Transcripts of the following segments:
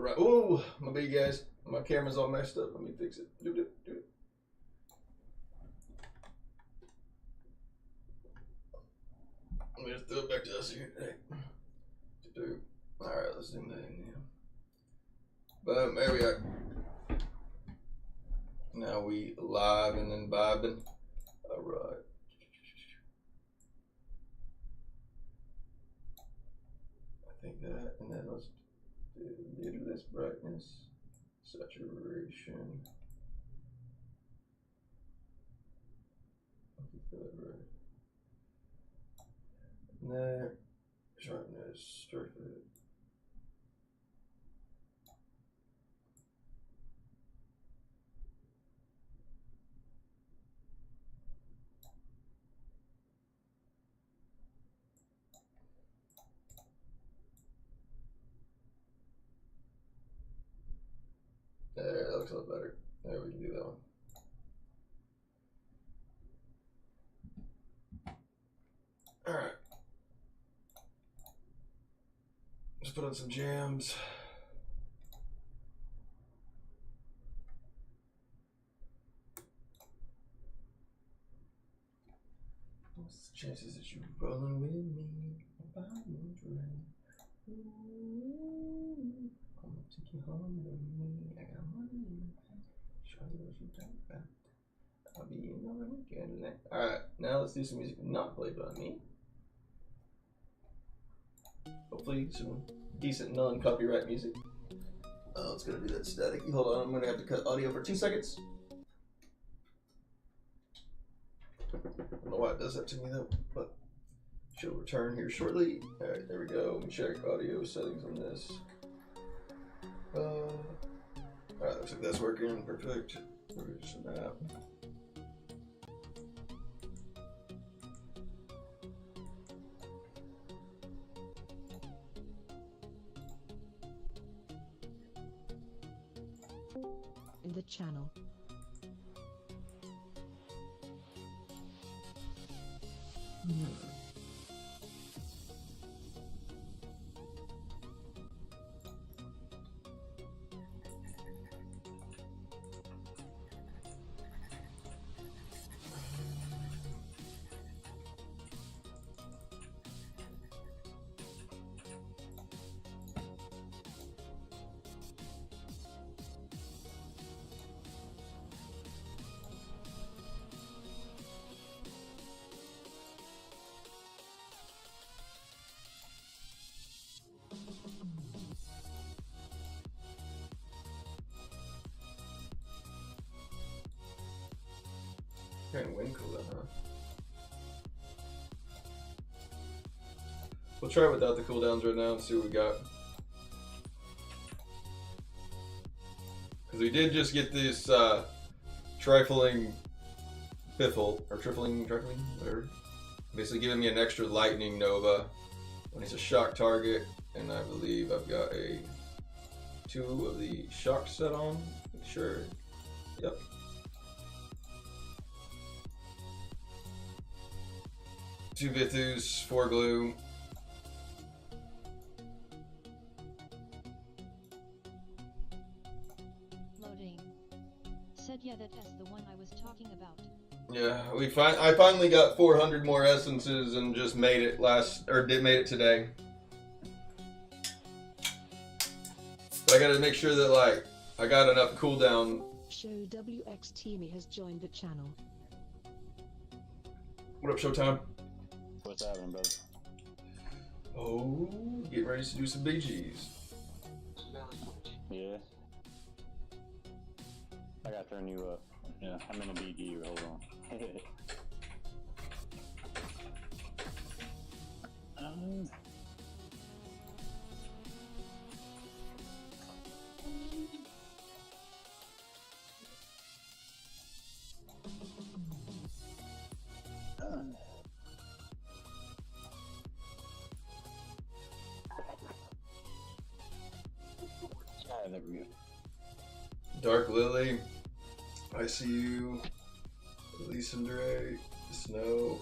run. Oh, my bad, guys. My camera's all messed up. Let me fix it. Do it. Let me just throw it back to us here. All right, let's zoom that in. Boom, there we are. Now we live and then vibing. All right. I think that, and then let's do a little less brightness, saturation. There, sharpness, strike it. There, that looks a lot better. There, we can do that one. All right. Let's put on some jams. What's the chances that you're rolling with me? I'm gonna take you home with me. I got money. Show you what you talk about. I'll be in the weekend. Alright, now let's do some music not played by me. Hopefully some decent non-copyright music. Oh, it's gonna do that staticky. Hold on, I'm gonna have to cut audio for 2 seconds. I don't know why it does that to me though, but she'll return here shortly. Alright, there we go. Let me check audio settings on this. Alright, looks like that's working. Perfect. Snap. In the channel. Kind of wind cool, huh? We'll try without the cooldowns right now and see what we got. Because we did just get this trifling piffle, or trifling, whatever. Basically giving me an extra lightning nova when it's a shock target, and I believe I've got 2 of the shocks set on. Sure. Yep. Two Vithus, 4 glue. Loading. Said yeah, that's the one I was talking about. Yeah, I finally got 400 more essences and just made it made it today. But I gotta make sure that like I got enough cooldown. Show WX Teamy has joined the channel. What up, Showtime? What's happening, brother? Oh, getting ready to do some BGs. Yeah. I gotta turn you up. Yeah, I'm in a BG. Hold on. There we go. Dark Lily, ICU, Lysandre, Snow,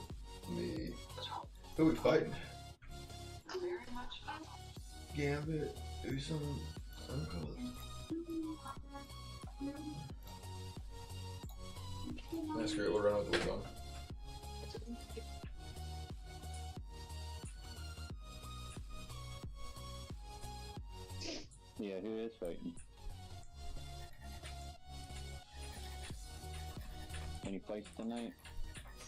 me. Who are we fighting? Gambit, Usum, That's great. We'll run with the wig on. Yeah, who is fighting? Any fights tonight?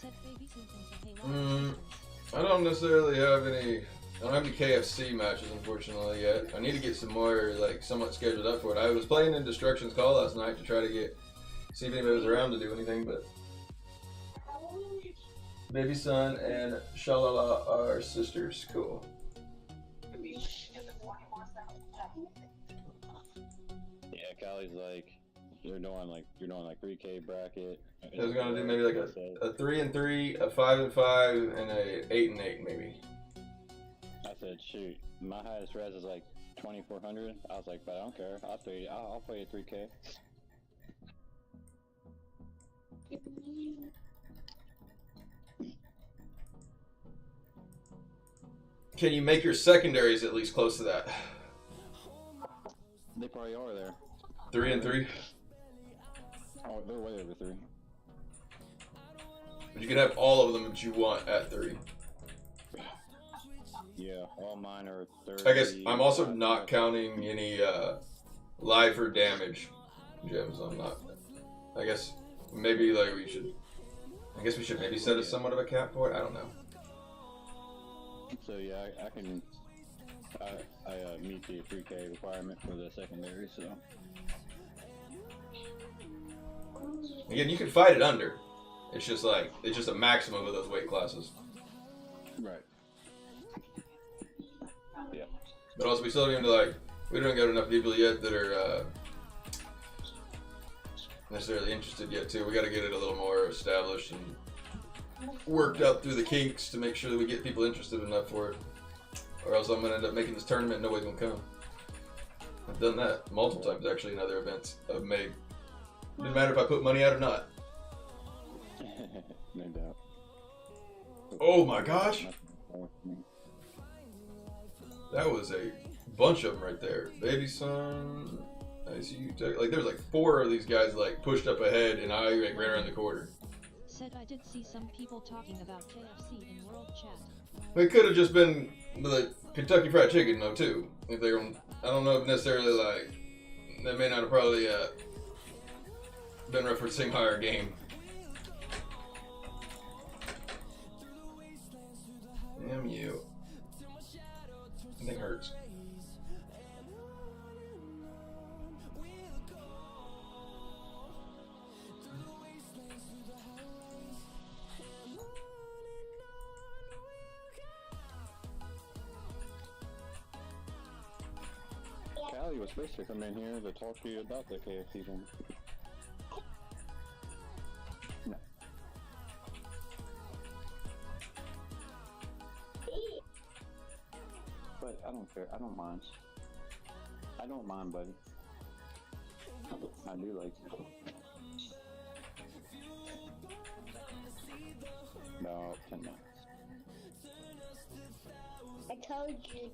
Said baby Susan to hey I don't necessarily have any. I don't have any KFC matches, unfortunately, yet. I need to get some more, like, somewhat scheduled up for it. I was playing in Destruction's Call last night to try to see if anybody was around to do anything, but Baby Son and Shalala are sisters. Cool. Yeah, Callie's like, you're doing like 3K bracket. I was gonna do maybe like a 3 and 3, a 5 and 5, and a 8 and 8 maybe. I said, shoot, my highest res is like 2,400. I was like, but I don't care. I'll play a 3K. Can you make your secondaries at least close to that? They probably are there. 3 and 3. Oh, they're way over 3. But you can have all of them that you want at 3. Yeah, all mine are 30. I guess I'm also not counting any life or damage gems. I'm not. I guess maybe like we should. I guess we should maybe set a somewhat of a cap for it. I don't know. So yeah, I can. I meet the 3K requirement for the secondary, so. Again, you can fight it under. It's just a maximum of those weight classes. Right. Yeah. But also, we still don't even we don't got enough people yet that are necessarily interested yet too. We got to get it a little more established and worked out through the kinks to make sure that we get people interested enough for it. Or else I'm gonna end up making this tournament and nobody's gonna come. I've done that multiple times actually in other events I've made. It didn't matter if I put money out or not. No doubt. Oh my gosh! That was a bunch of them right there. Baby Son, I see you. Like there's like 4 of these guys like pushed up ahead, and I like ran around the corner. Said I did see some people talking about KFC in world chat. It could have just been the Kentucky Fried Chicken though too. If they were, I don't know if necessarily like they may not have probably been referencing higher game. Damn you. That thing hurts. Callie was supposed to come in here to talk to you about the KFC thing. No. But I don't care. I don't mind. I don't mind, buddy. I do like it. About 10 minutes. I told you.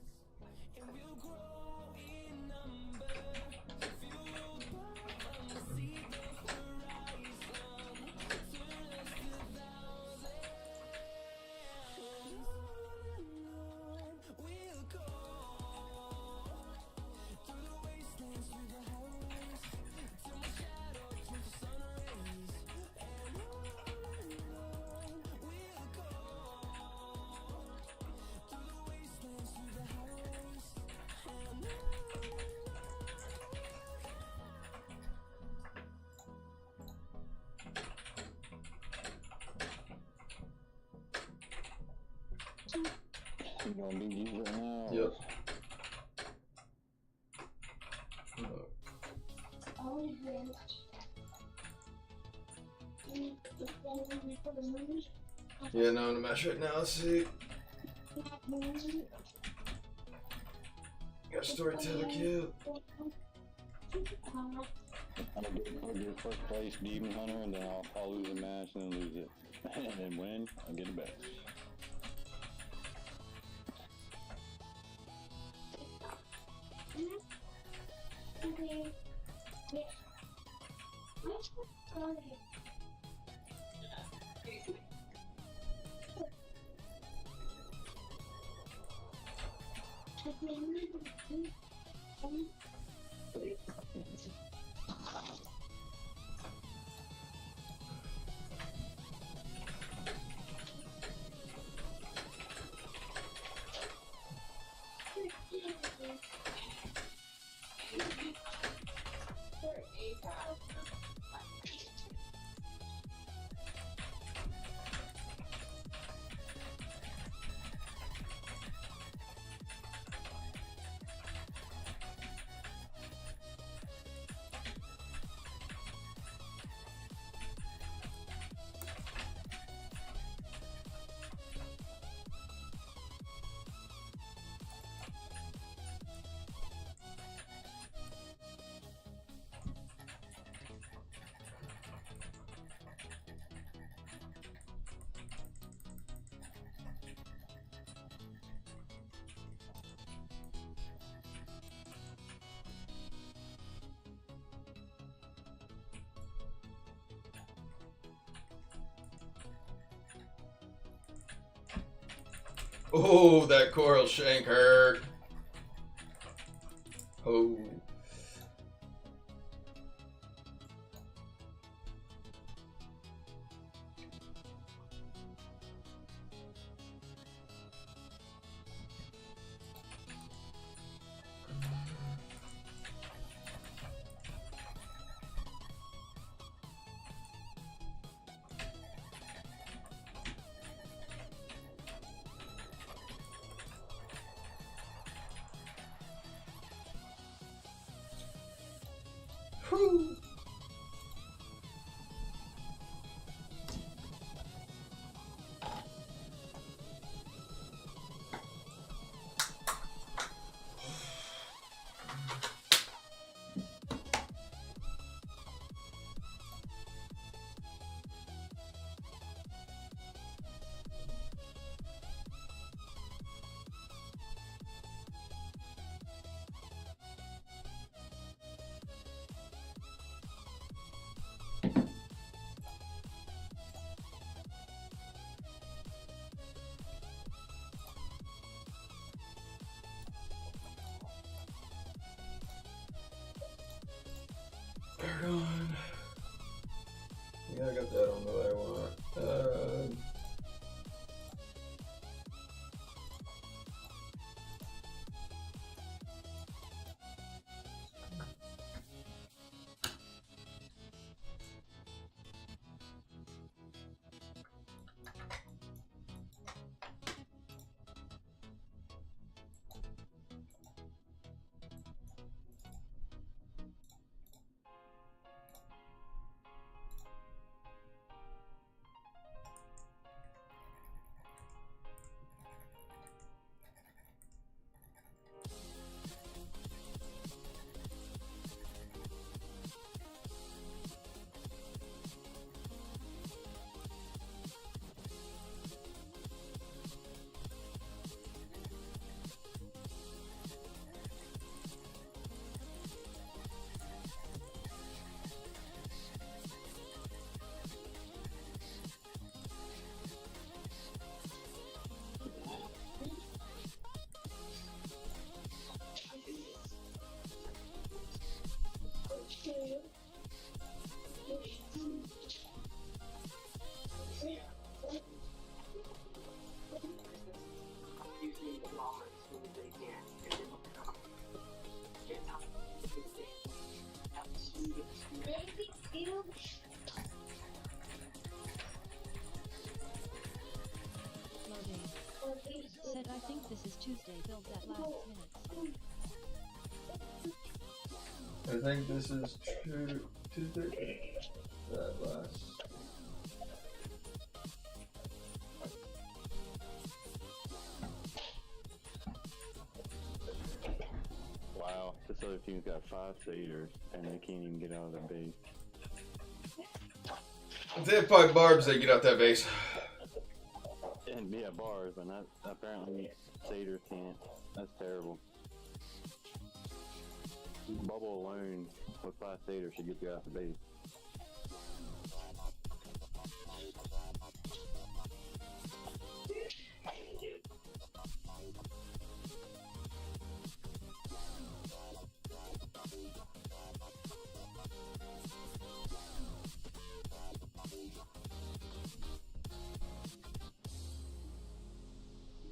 You gonna be you right now? Yep. Yeah, no, in the match right now. Let's see. Got a storyteller kid. I'm gonna get first place Demon Hunter, and then I'll lose a match and then lose it, and then win. I'll get it back. Oh, that coral shank hurt. Oh. Whew. Battleground. Yeah, I got that on the way I want. Loading. Said I think this is Tuesday build that lasts minutes. I think this is Tuesday. That last. Wow, this other team's got 5 satyrs, and they can't even get out of their base. If they have 5 barbs, they get out that base. And yeah, bars, but not apparently satyrs can't. That's terrible. Bubble alone with 5 Theater should get you out the base.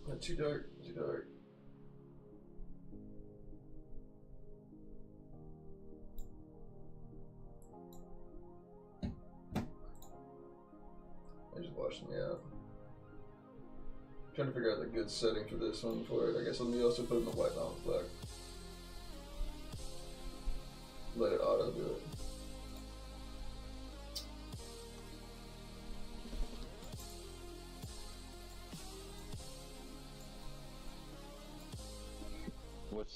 Not too dark, too dark. I just watched me out. Trying to figure out the good setting for this one for it. I guess let me also put in the white balance black. Let it auto do it. What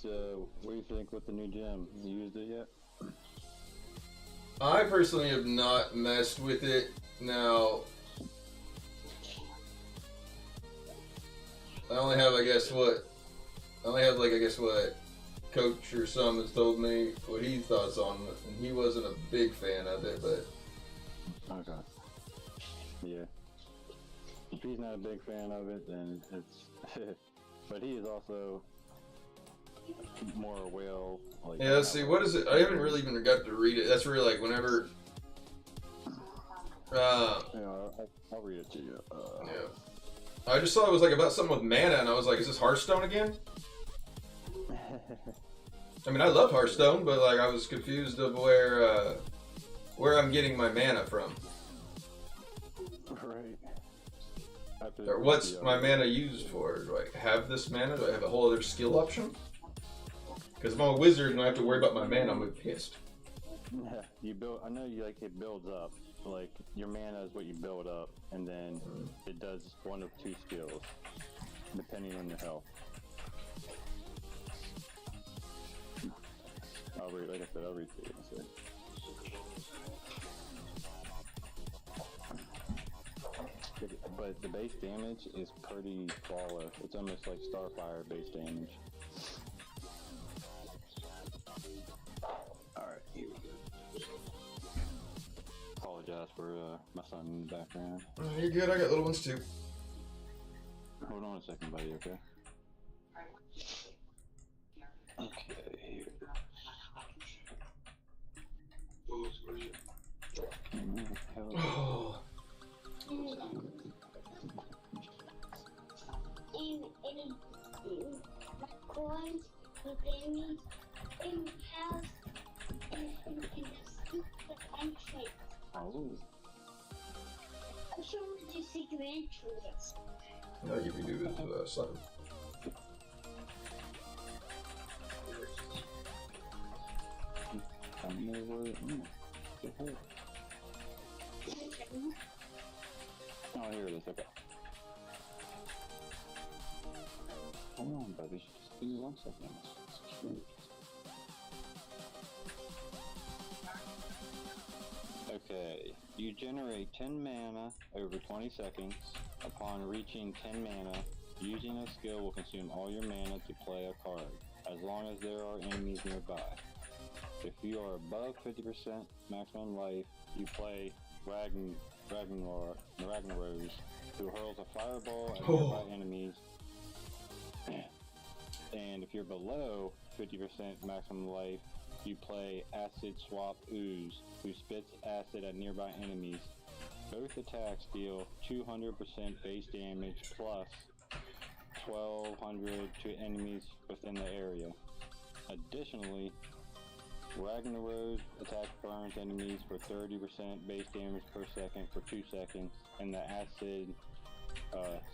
do you think with the new gem? You used it yet? I personally have not messed with it. Now, I only have, I guess what Coach or some has told me what he thoughts on it, and he wasn't a big fan of it, but. Okay. Yeah. If he's not a big fan of it, then it's. But he is also more well. Like, Yeah, let's see, what is it? I haven't really even got to read it. That's really like whenever. I'll read it to you. Yeah. I just saw it was like about something with mana, and I was like, is this Hearthstone again? I mean, I love Hearthstone, but like I was confused of where I'm getting my mana from. Right. Or what's my mana used for? Do I have this mana? Do I have a whole other skill option? Because if I'm a wizard and I have to worry about my mana, I'm gonna be pissed. Yeah, you build. I know you like it builds up. Like your mana is what you build up, and then it does one of 2 skills, depending on your health. I'll read, like I said, I'll read to you. But the base damage is pretty flawless. It's almost like Starfire base damage. Alright, here we go. Apologize for my son in the background. You're good, I got little ones too. Hold on a second, buddy, okay? Okay, here. Oh. And my coins, the berries, and house, and the soup that I'm shaking. Oh. I'm sure we'll just see your entrance. No, you can do it son. Oh, here it is, okay. Hold on, buddy. Just give me 1 second. Okay, you generate 10 mana over 20 seconds. Upon reaching 10 mana, using a skill will consume all your mana to play a card, as long as there are enemies nearby. If you are above 50% maximum life, you play Ragnaros, who hurls a fireball at nearby enemies. And if you're below 50% maximum life, you play Acid Swap Ooze, who spits acid at nearby enemies. Both attacks deal 200% base damage plus 1200 to enemies within the area. Additionally, Ragnaros attack burns enemies for 30% base damage per second for 2 seconds, and the Acid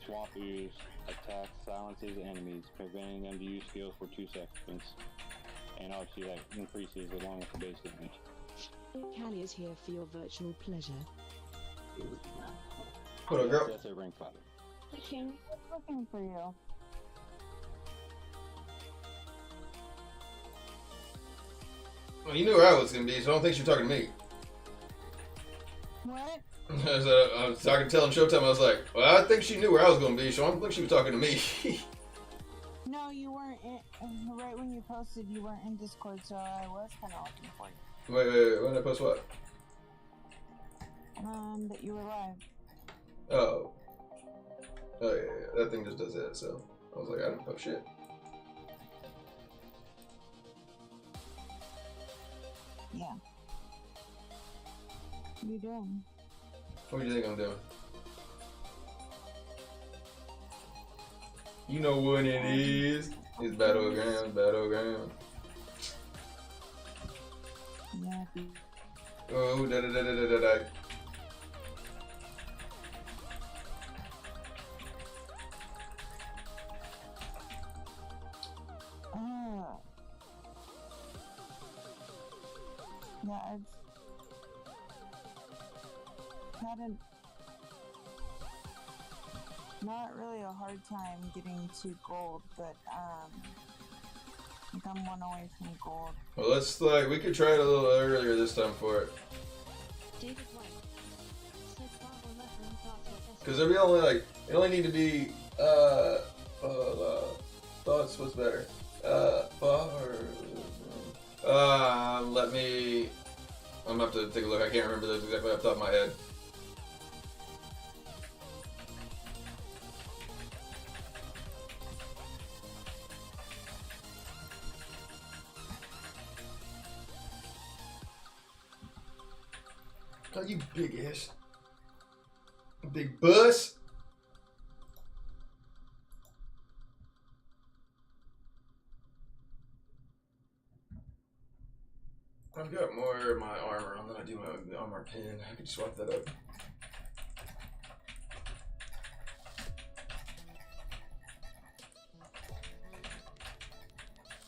Swamp Ooze attack silences enemies, preventing them to use skills for 2 seconds. And obviously that increases along with the base damage. Callie is here for your virtual pleasure. What up, girl? That's a rank 5. Looking for you. Well, you knew where I was going to be, so I don't think you're talking to me. What? I was telling Showtime, I was like, well, I think she knew where I was going to be, so I don't think she was talking to me. No, you weren't in, right when you posted, you weren't in Discord, so I was kind of looking for you. Wait. When did I post what? That you were live. Oh. Oh yeah. That thing just does that. So I was like, I didn't post shit. Yeah. What are you doing? What do you think I'm doing? You know what it is. It's Battlegrounds. Yeah. Oh, da. Yeah, I've had not really a hard time getting to gold, but I think I'm one away from gold. Well, we could try it a little earlier this time for it. David White said far or left wing thoughts or Because there'll be it only need to be, thoughts was better. I'm gonna have to take a look. I can't remember those exactly off the top of my head. Oh, you big ass. Big bus. I've got more of my armor on than I do my armor pin. I could swap that up.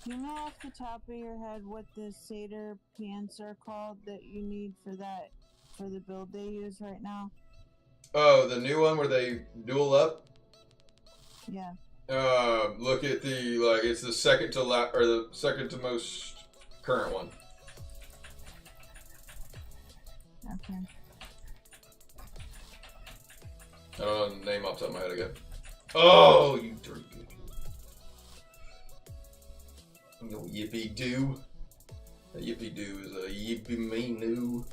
Do you know off the top of your head what the Seder pants are called that you need for the build they use right now? Oh, the new one where they duel up? Yeah. Look at it's the second to or the second to most current one. Okay. I don't know the name off the top of my head again. Oh, you dirty bitch. No yippee doo. A yippee doo is a yippee me new.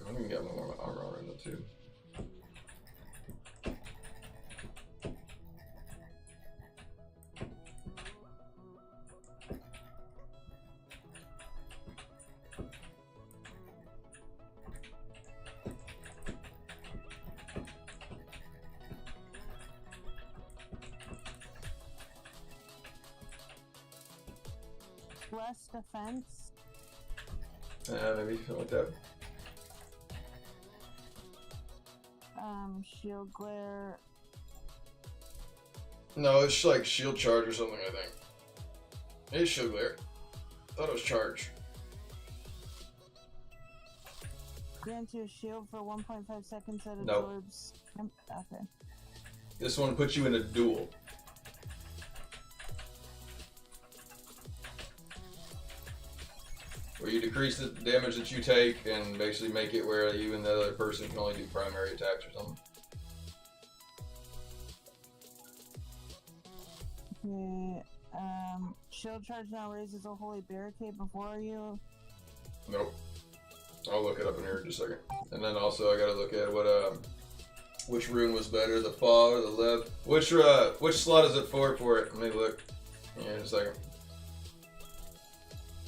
I think I got more armor on it too. Less defense. Maybe something like that. Shield glare. No, it's like shield charge or something, I think. It's shield glare. Thought it was charge. Grants you a shield for 1.5 seconds that Nope. absorbs. Okay. This one puts you in a duel. Where you decrease the damage that you take and basically make it where you and the other person can only do primary attacks or something. Okay. Shield charge now raises a holy barricade before you. Nope. I'll look it up in here in just a second. And then also I gotta look at which rune was better, the Fa or the Leb. Which slot is it for it? Let me look. Yeah, in a second.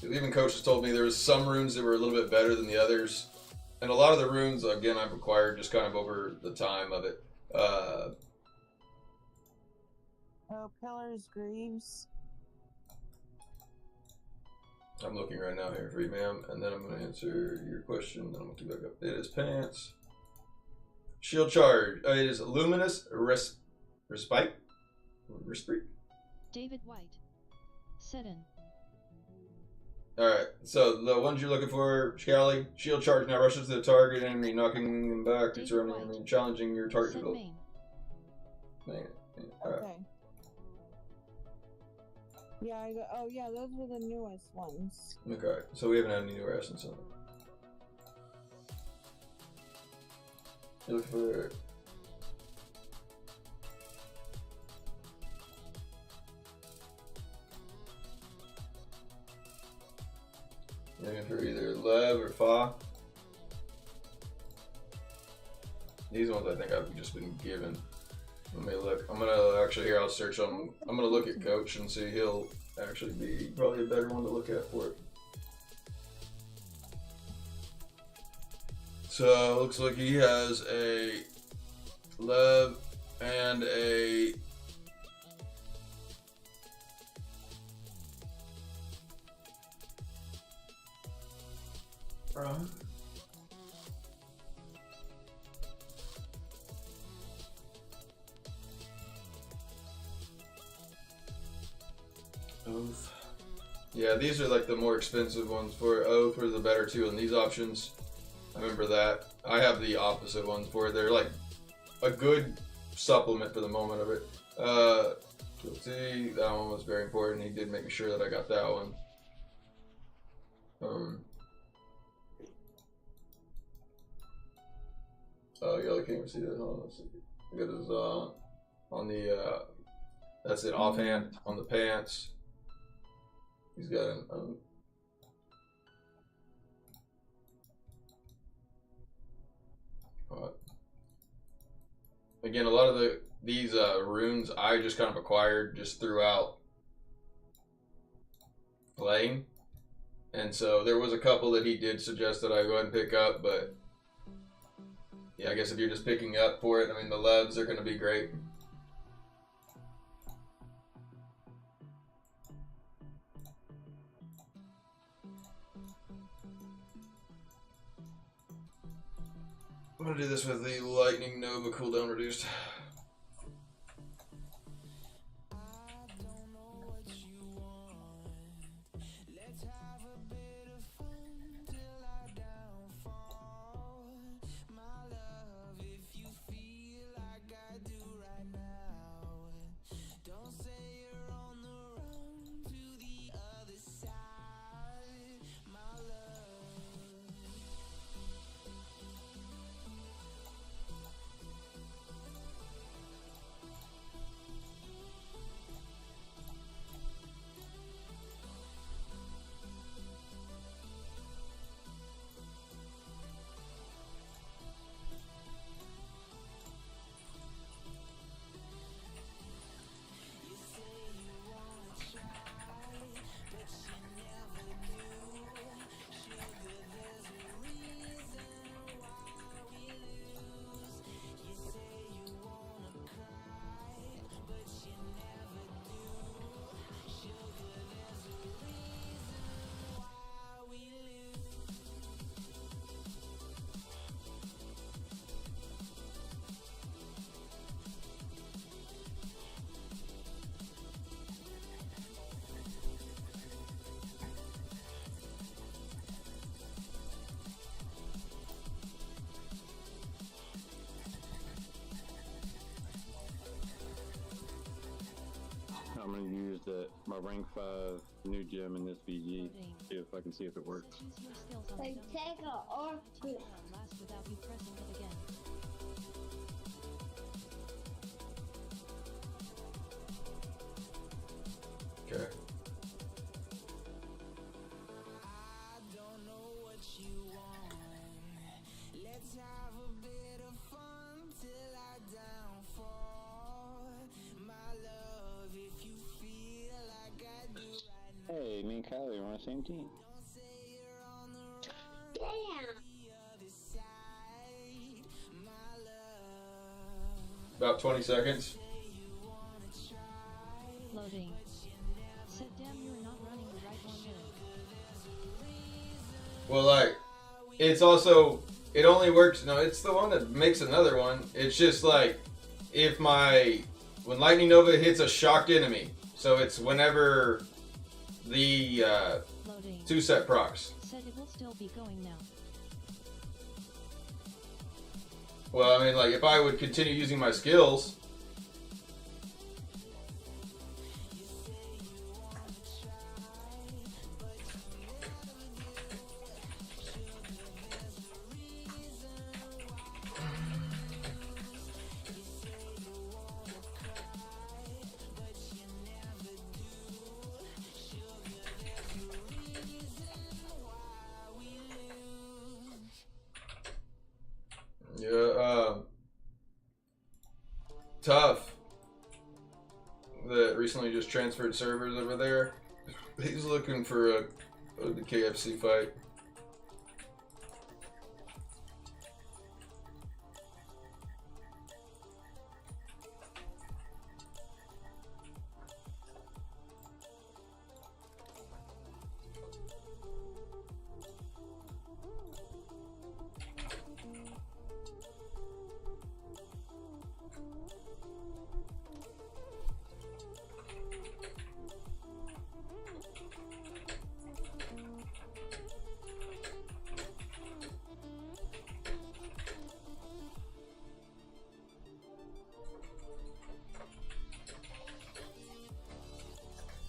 Even coaches told me there was some runes that were a little bit better than the others. And a lot of the runes, again, I've acquired just kind of over the time of it. Pillars, Greaves. I'm looking right now here for you, ma'am, and then I'm going to answer your question, then I'm going to keep back up. It is pants. Shield charge. It is luminous respite. David White. Sedin. Alright, so the ones you're looking for, Scally, shield charge now rushes to the target enemy, knocking them back, it's enemy, challenging your target to build. Man. Alright. Okay. Yeah, oh yeah, those were the newest ones. Okay, so we haven't had any new essence on it. Look for. Looking for either Lev or Fa. These ones I think I've just been given. Let me look. I'm gonna actually here. I'll search on. I'm gonna look at Coach and see. He'll actually be probably a better one to look at for it. So looks like he has a Lev and a Oath. Yeah, these are like the more expensive ones for it. Oath are the better two on these options. I remember that. I have the opposite ones for it. They're like a good supplement for the moment of it. See, that one was very important. He did make sure that I got that one. Oh, yeah, I can't even see that. Hold on, let's see. Look at his, on the, that's it, offhand, on the pants. He's got an, again, a lot of these runes I just kind of acquired just throughout playing. And so there was a couple that he did suggest that I go ahead and pick up, but yeah, I guess if you're just picking up for it, I mean, the Levs are going to be great. I'm going to do this with the Lightning Nova cooldown reduced. I'm gonna use my rank 5 new gem in this VG. See if I can see if it works. Choose your skills on Like, the take a or two. last without you pressing it again. Okay. Hey, me and Kylie are on the same team. Damn. About 20 seconds. Loading. Said damn you're not running the right one there. Well, like, it's also, it only works, no, it's the one that makes another one. It's just like, when Lightning Nova hits a shocked enemy, so it's whenever the Loading. 2-set procs. Said it will still be going now. Well, I mean, like, if I would continue using my skills, Tough that recently just transferred servers over there. He's looking for a KFC fight.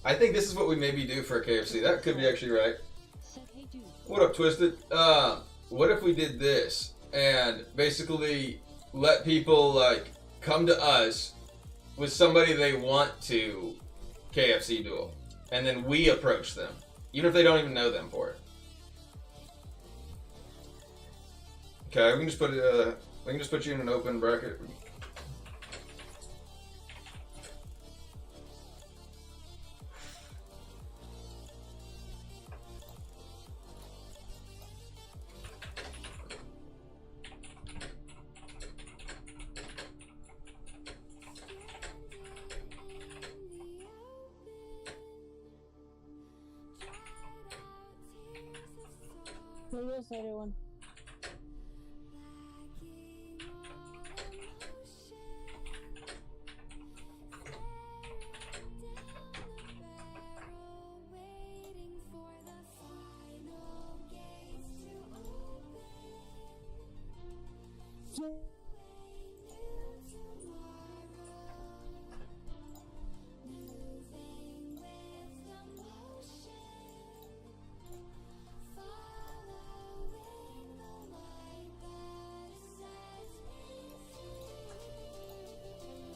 I think this is what we maybe do for a KFC. That could be actually right. Said, hey dude. What up, Twisted? What if we did this and basically let people like come to us with somebody they want to KFC duel, and then we approach them, even if they don't even know them for it. Okay, we can just put you in an open bracket. Where's the other one?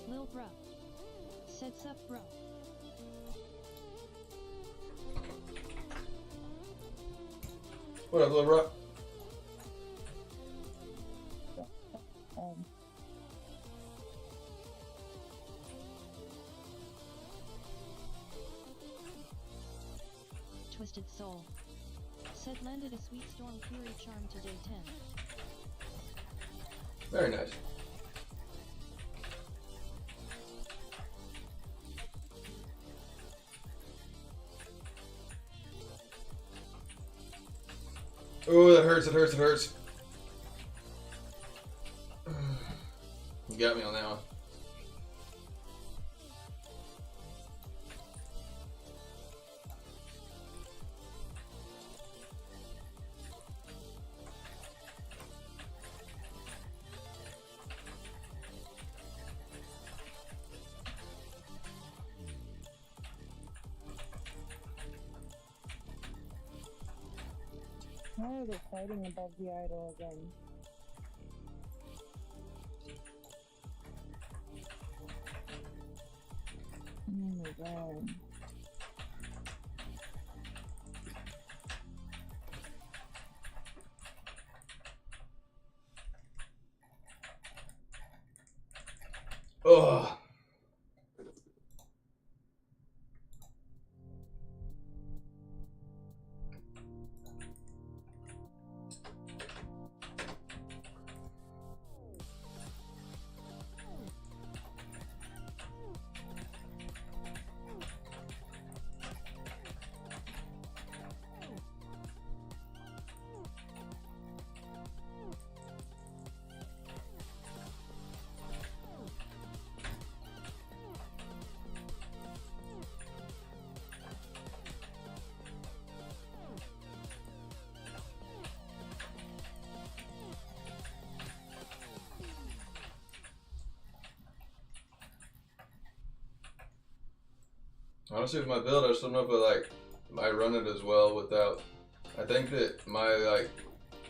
Lil bro. Said sup bro. What up, little bro? Twisted soul. Said landed a sweet storm fury charm to day 10. Very nice. Oh, that hurts, it hurts, it hurts. You got me on that one. Why are they fighting above the idol again? Oh my god. Ugh. Honestly, with my build, I just don't know if I run it as well without. I think that my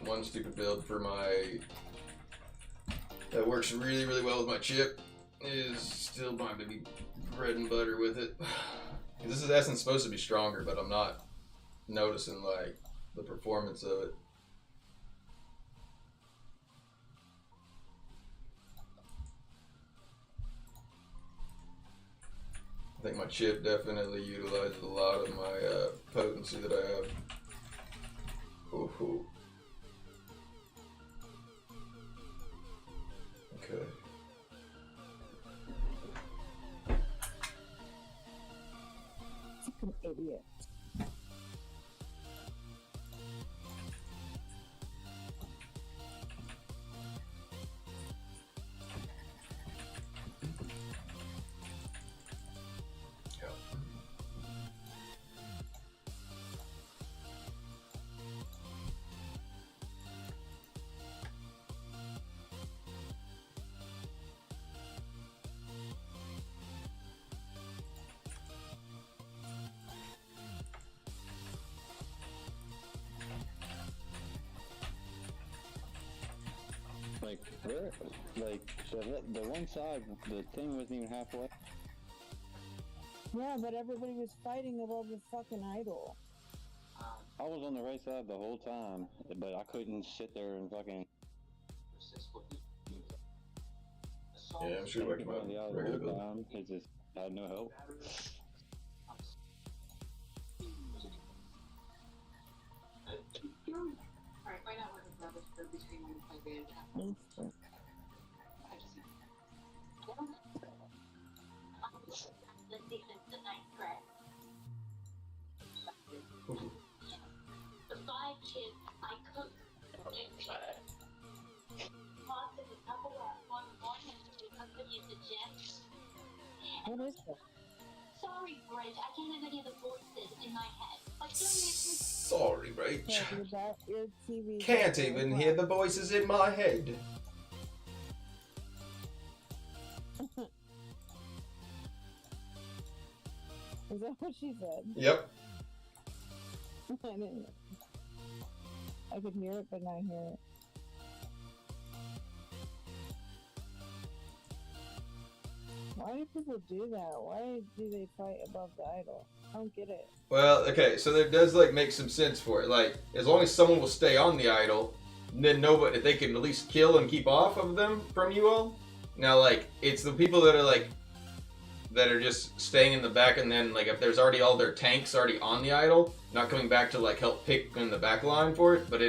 one stupid build for my that works really really well with my chip is still my baby bread and butter with it. This is essence supposed to be stronger, but I'm not noticing the performance of it. I think my chip definitely utilizes a lot of my potency that I have. Ooh. Okay. Fucking idiot. Like, where? Like, the one side, the thing wasn't even halfway. Yeah, but everybody was fighting above the fucking idol. I was on the right side the whole time, but I couldn't sit there and fucking. Yeah, I'm sure back to my regular build. It just had no help. Alright, find out what the purpose for between when you play band. The defense tonight, correct? The 5 kids I cooked. Tossed in the Tupperware one and accompanied the jet. What is that? Sorry, Bridge, I can't have any of the voices in my head. Like, Sorry, Rach. Yeah, your TV. Can't even hear the voices in my head. Is that what she said? Yep. I didn't. I could hear it, but not hear it. Why do people do that? Why do they fight above the idol? I don't get it. Well, okay, so there does like make some sense for it. Like, as long as someone will stay on the idol, then nobody, if they can at least kill and keep off of them from you all. Now, like, it's the people that are like, that are just staying in the back, and then like if there's already all their tanks already on the idol, not coming back to like help pick in the back line for it, but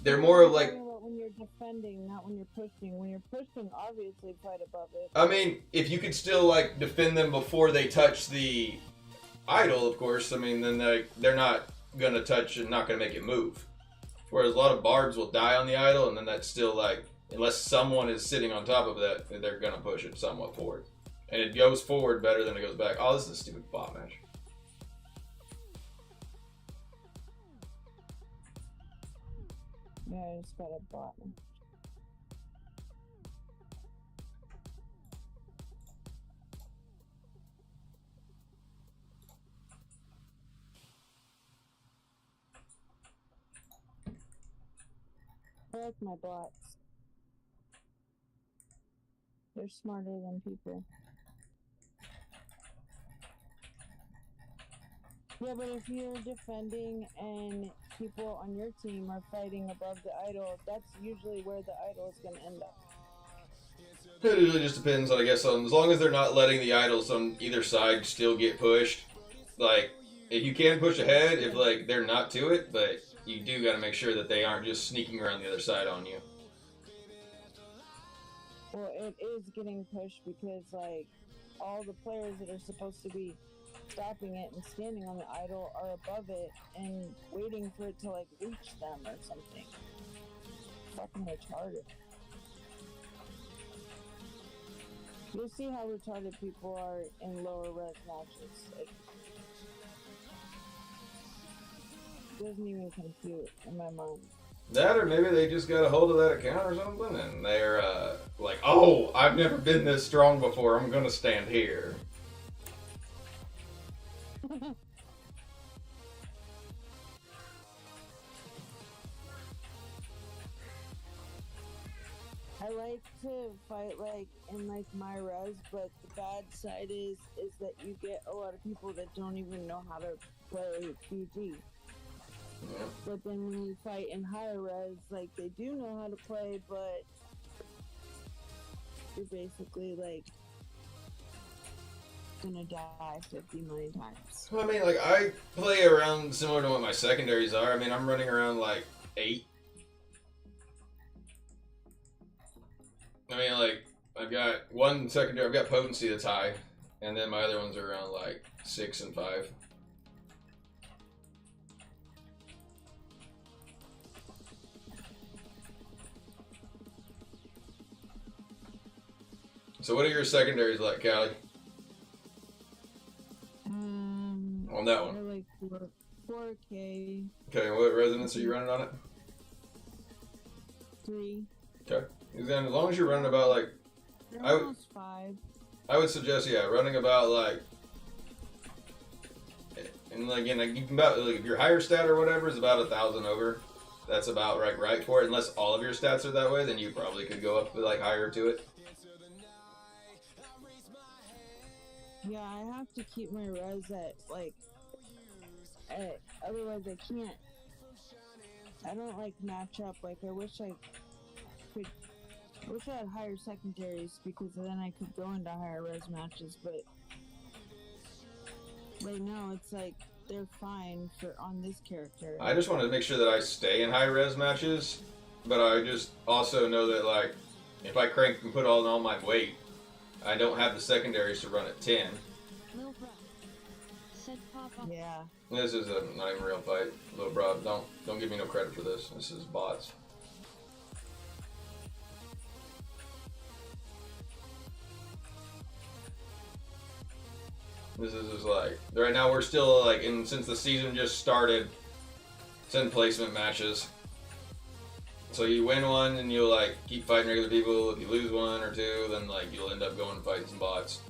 they're more of like. When you're defending, not when you're pushing. When you're pushing, obviously fight above it. I mean, if you could still like defend them before they touch the idol, of course. I mean, then they're not gonna touch and not gonna make it move. Whereas a lot of barbs will die on the idol, and then that's still like, unless someone is sitting on top of that, they're gonna push it somewhat forward. And it goes forward better than it goes back. Oh, this is a stupid bot match. Yeah, I just got a bot. I like my bots. They're smarter than people. Yeah, but if you're defending and people on your team are fighting above the idol, that's usually where the idol is going to end up. It really just depends, I guess, on as long as they're not letting the idols on either side still get pushed. Like, if you can push ahead, if like they're not to it, but you do got to make sure that they aren't just sneaking around the other side on you. Well, it is getting pushed because, like, all the players that are supposed to be stopping it and standing on the idol are above it and waiting for it to, like, reach them or something. Fucking retarded. You'll see how retarded people are in lower res matches. It doesn't even compute in my mind. That, or maybe they just got a hold of that account or something, and they're like, oh, I've never been this strong before, I'm gonna stand here. I like to fight like in like my res, but the bad side is that you get a lot of people that don't even know how to play PG. Yeah. But then when you fight in higher res, like they do know how to play, but you're basically like gonna die 50 million times. Well, I mean, like, I play around similar to what my secondaries are. I mean, I'm running around like 8. I mean, like, I've got one secondary, I've got potency that's high, and then my other ones are around like 6 and 5. So what are your secondaries like, Callie? On that one. They're like 4K, Okay, and what resonance are you running on it? 3. Okay. Then as long as you're running about like, They're I would- almost 5. I would suggest, yeah, running about like, and like, again, like, you can about, like, if your higher stat or whatever is about 1,000 over, that's about right for it. Unless all of your stats are that way, then you probably could go up like higher to it. Yeah, I have to keep my res at like, otherwise I can't. I don't like match up. Like I wish I had higher secondaries because then I could go into higher res matches. But right now it's like they're fine for on this character. I just want to make sure that I stay in high res matches, but I just also know that like, if I crank and put all my weight, I don't have the secondaries to run at 10. Lil Bro. Said Papa. Yeah. This is not even a real fight, little bro. Don't give me no credit for this. This is bots. This is just like, right now we're still like in, since the season just started, 10 placement matches. So you win one and you'll like keep fighting regular people. If you lose one or two, then like you'll end up going and fighting some bots.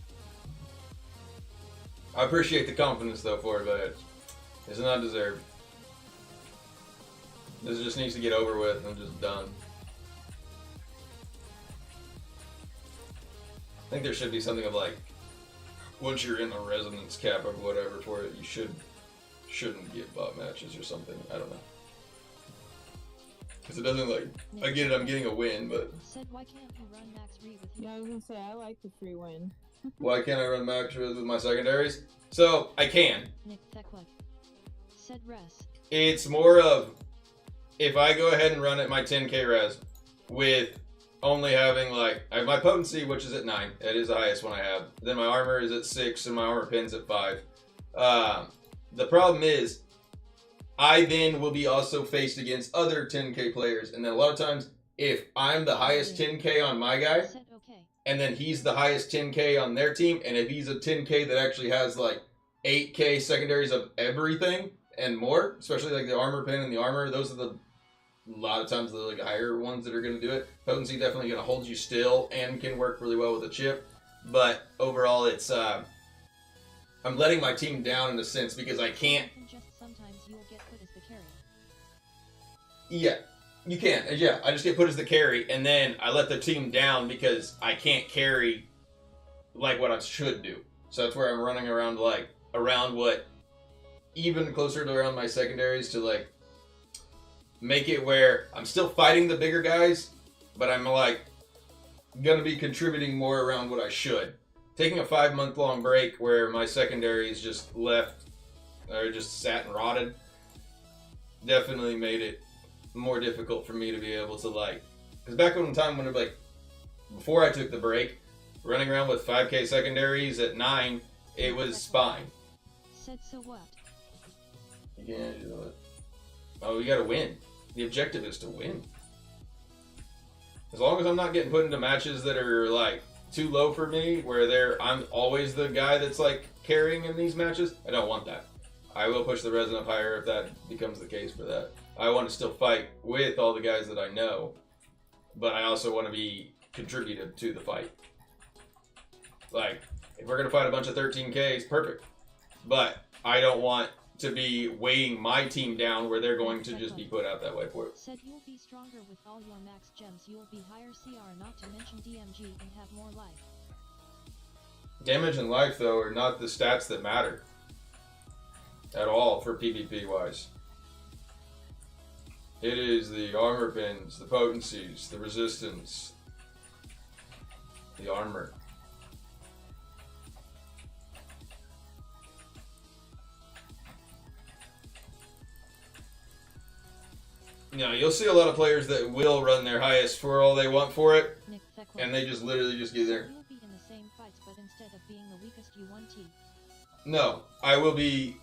I appreciate the confidence though for it, but it's not deserved. This just needs to get over with and just done. I think there should be something of like, once you're in the resonance cap of whatever for it, you shouldn't get bot matches or something. I don't know. Because it doesn't like, I get it, I'm getting a win, but Said why can't you run max re with him? Yeah, I was gonna say I like the free win. why can't I run max res with my secondaries? So, I can. Nick Thekla. Said res. It's more of, if I go ahead and run at my 10k res with only having like, I have my potency, which is at 9. That is the highest one I have. Then my armor is at 6 and my armor pin's at 5. The problem is, I then will be also faced against other 10k players. And then a lot of times, if I'm the highest 10k on my guy, Said okay. and then he's the highest 10k on their team, and if he's a 10k that actually has like 8k secondaries of everything and more, especially like the armor pin and the armor, those are the, a lot of times the like higher ones that are going to do it. Potency definitely going to hold you still and can work really well with a chip, but overall it's I'm letting my team down in a sense because I can't. Just sometimes you will get put as the carry. Yeah, you can. Yeah, I just get put as the carry, and then I let the team down because I can't carry like what I should do. So that's where I'm running around like around what, even closer to around my secondaries to like make it where I'm still fighting the bigger guys, but I'm like gonna be contributing more around what I should. Taking a 5-month-long break where my secondaries just left or just sat and rotted definitely made it more difficult for me to be able to like, because back in the time when it like before I took the break, running around with 5k secondaries at 9, it was fine. Said so what? Yeah, you know what? Oh, we gotta win. The objective is to win. As long as I'm not getting put into matches that are like too low for me, where I'm always the guy that's like carrying in these matches, I don't want that. I will push the resin up higher if that becomes the case for that. I want to still fight with all the guys that I know, but I also want to be contributed to the fight. Like, if we're going to fight a bunch of 13Ks, perfect. But I don't want to be weighing my team down where they're going to just be put out that way for it. Said you'll be stronger with all your max gems. You'll be higher CR, not to mention DMG, and have more life. Damage and life, though, are not the stats that matter at all for PvP wise. It is the armor pins, the potencies, the resistance, the armor. You know, you'll see a lot of players that will run their highest for all they want for it, Nick Thekla. and they just literally just get there. You will be in the same fights, but instead of being the weakest, you won T. No, I will be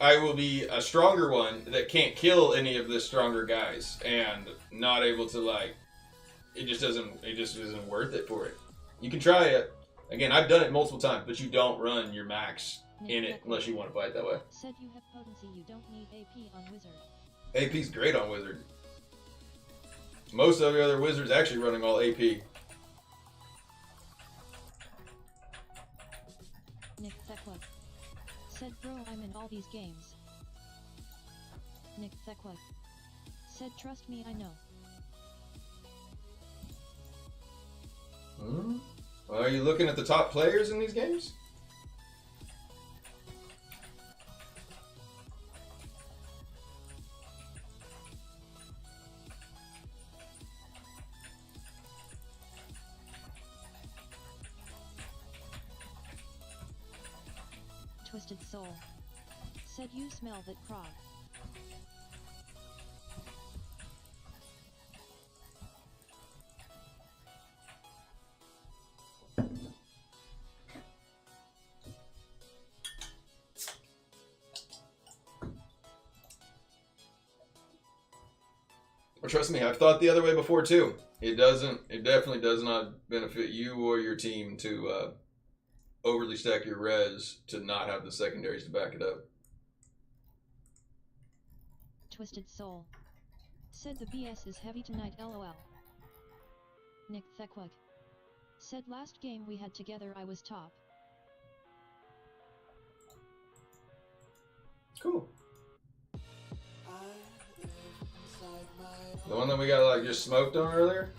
a stronger one that can't kill any of the stronger guys and not able to like. It just isn't worth it for it. You can try it. Again, I've done it multiple times, but you don't run your max in it unless you want to fight that way. Said you have potency, you don't need AP on wizard. AP's great on wizard. Most of the other wizards actually running all AP. Nick Thekla. Said bro, I'm in all these games. Nick Thekla. Said trust me, I know. Well, are you looking at the top players in these games? Twisted Soul. Said you smell that Krog. Well, trust me, I've thought the other way before too. It definitely does not benefit you or your team to overly stack your res to not have the secondaries to back it up. Twisted Soul. Said the BS is heavy tonight, lol. Nick Thekla. Said last game we had together I was top. Cool. The one that we got like just smoked on earlier?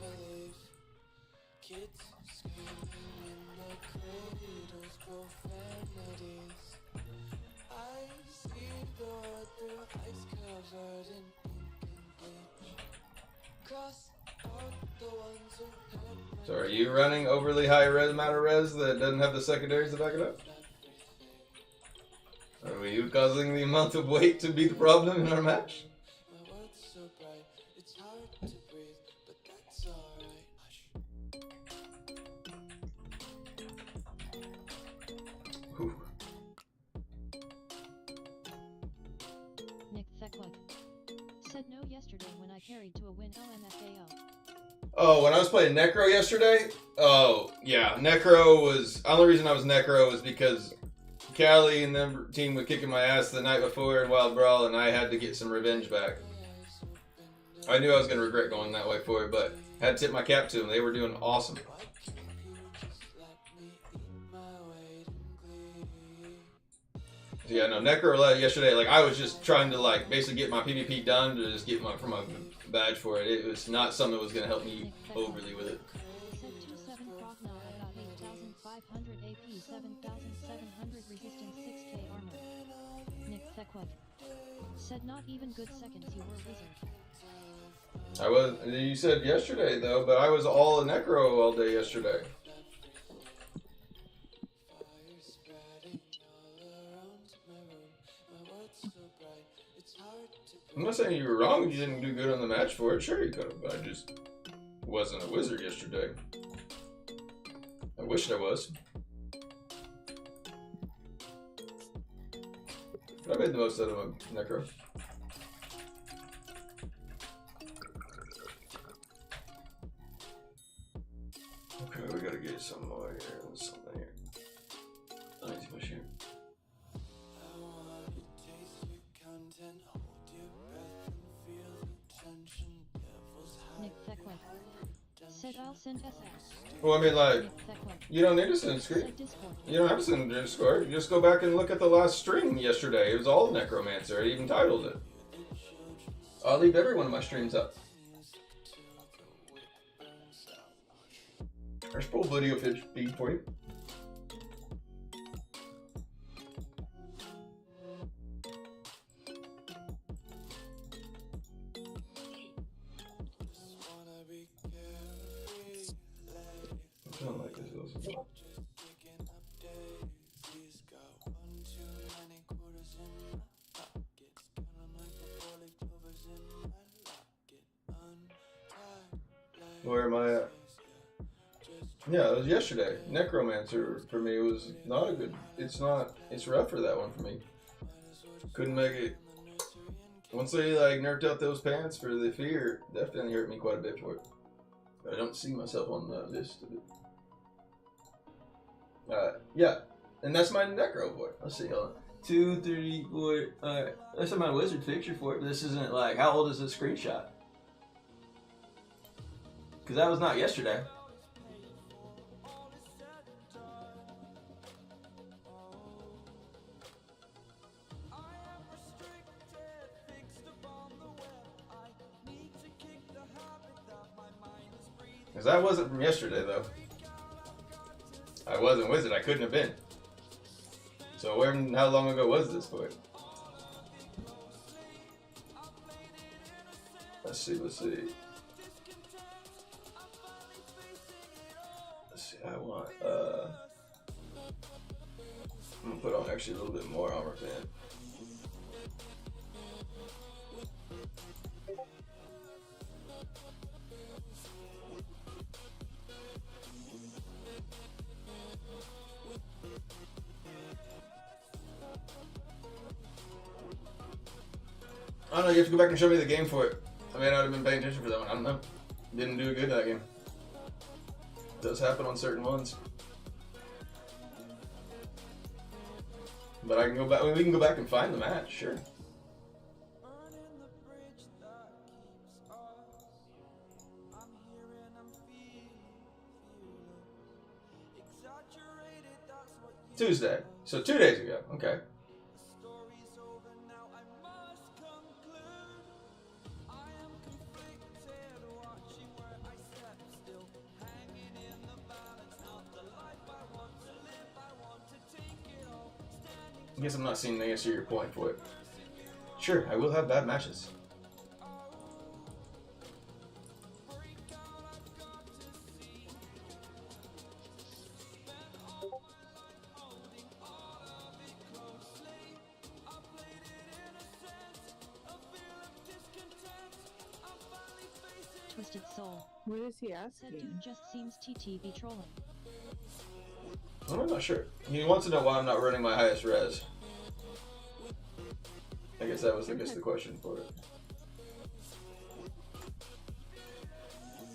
So are you running overly high amount of res that doesn't have the secondaries to back it up? Are you causing the amount of weight to be the problem in our match? Ooh. Nick Thekla. Said no yesterday when I carried to a win LMFAO. Oh, when I was playing Necro yesterday? Oh, yeah. Necro was... The only reason I was Necro was because Callie and them team were kicking my ass the night before in Wild Brawl, and I had to get some revenge back. I knew I was going to regret going that way for it, but had to tip my cap to them. They were doing awesome. Yeah, no, Necro yesterday, like, I was just trying to, like, basically get my PvP done to just get my badge for it. It was not something that was going to help me overly with it. Said 27 Krog now I got 8,500 AP, 7,700 resistance, 6k armor. Nick Thekla. Said not even good seconds, you were wizard. I was, you said yesterday, though, but I was all a Necro all day yesterday. I'm not saying you were wrong, you didn't do good on the match for it. Sure you could have, but I just wasn't a wizard yesterday. I wished I was. But I made the most out of a Necro. Okay, we gotta get some more here. There's something here. I need too much here. Nick Thekla. Said I'll send SS. Well, I mean, like, Nick Thekla. you don't need to send screen. Said Discord. You don't have to send Discord. You just go back and look at the last stream yesterday. It was all Necromancer. I even titled it. I'll leave every one of my streams up. There's full video feed for you. I don't like this also. Where am I at? Yeah, it was yesterday. Necromancer for me was not a good. It's not. It's rough for that one for me. Couldn't make it. Once they like nerfed out those pants for the fear, definitely hurt me quite a bit for it. I don't see myself on the list of it. Yeah, and that's my necro for it. Let's see, hold on. 2, 3, 4. Alright, that's my wizard picture for it, but this isn't like, how old is this screenshot? Because that was not yesterday. Because that wasn't from yesterday, though. I wasn't wizard. I couldn't have been. So how long ago was this for? Let's see. Let's see. I want. I'm gonna put on actually a little bit more armor fan. I don't know, you have to go back and show me the game for it. I may not have been paying attention for that one. I don't know. Didn't do good in that game. It does happen on certain ones. But I can go back. I mean, we can go back and find the match, sure. Tuesday. So 2 days ago. Okay. I guess I'm not seeing the answer to your point for it. Sure, I will have bad matches. Twisted Soul. What is he Said asking? dude just seems TTV trolling. I'm not sure. He wants to know why I'm not running my highest res. I guess that was the question for it.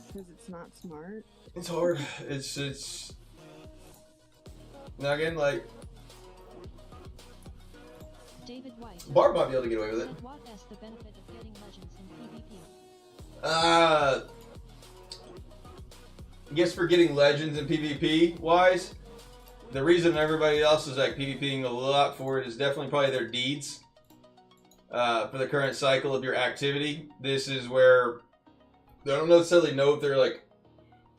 Because it's not smart. It's hard. It's now again, like David White. Barb might be able to get away with it. Said what is the benefit of getting legends in PvP? I guess for getting legends in PvP wise, the reason everybody else is like PvPing a lot for it is definitely probably their deeds. For the current cycle of your activity, this is where I don't necessarily know if they're like.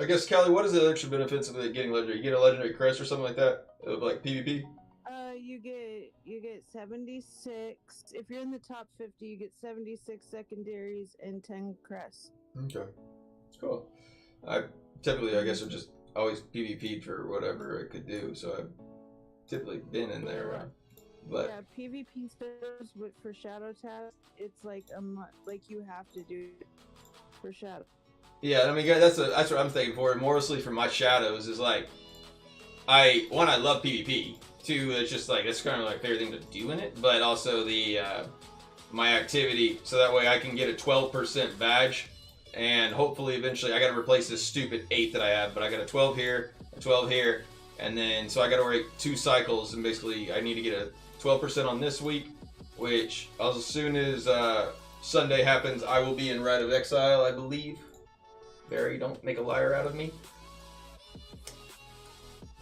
I guess Callie, what is the extra benefits of getting legendary? You get a legendary crest or something like that, of like PvP. You get 76. If you're in the top 50, you get 76 secondaries and 10 crests. Okay, cool. I typically, I guess, have just always PvP'd for whatever I could do, so I've typically been in there. But yeah, PvP servers for shadow tasks, it's like like you have to do it for shadow. yeah, I mean, that's what I'm thinking for. Mostly for my shadows is like, I love PvP. 2, it's just like it's kind of like favorite thing to do in it, but also the my activity, so that way I can get a 12% badge, and hopefully eventually I got to replace this stupid 8 that I have, but I got a 12 here, a 12 here, and then so I got to wait 2 cycles, and basically I need to get a 12% on this week, which as soon as Sunday happens, I will be in Rite of Exile, I believe. Barry, don't make a liar out of me.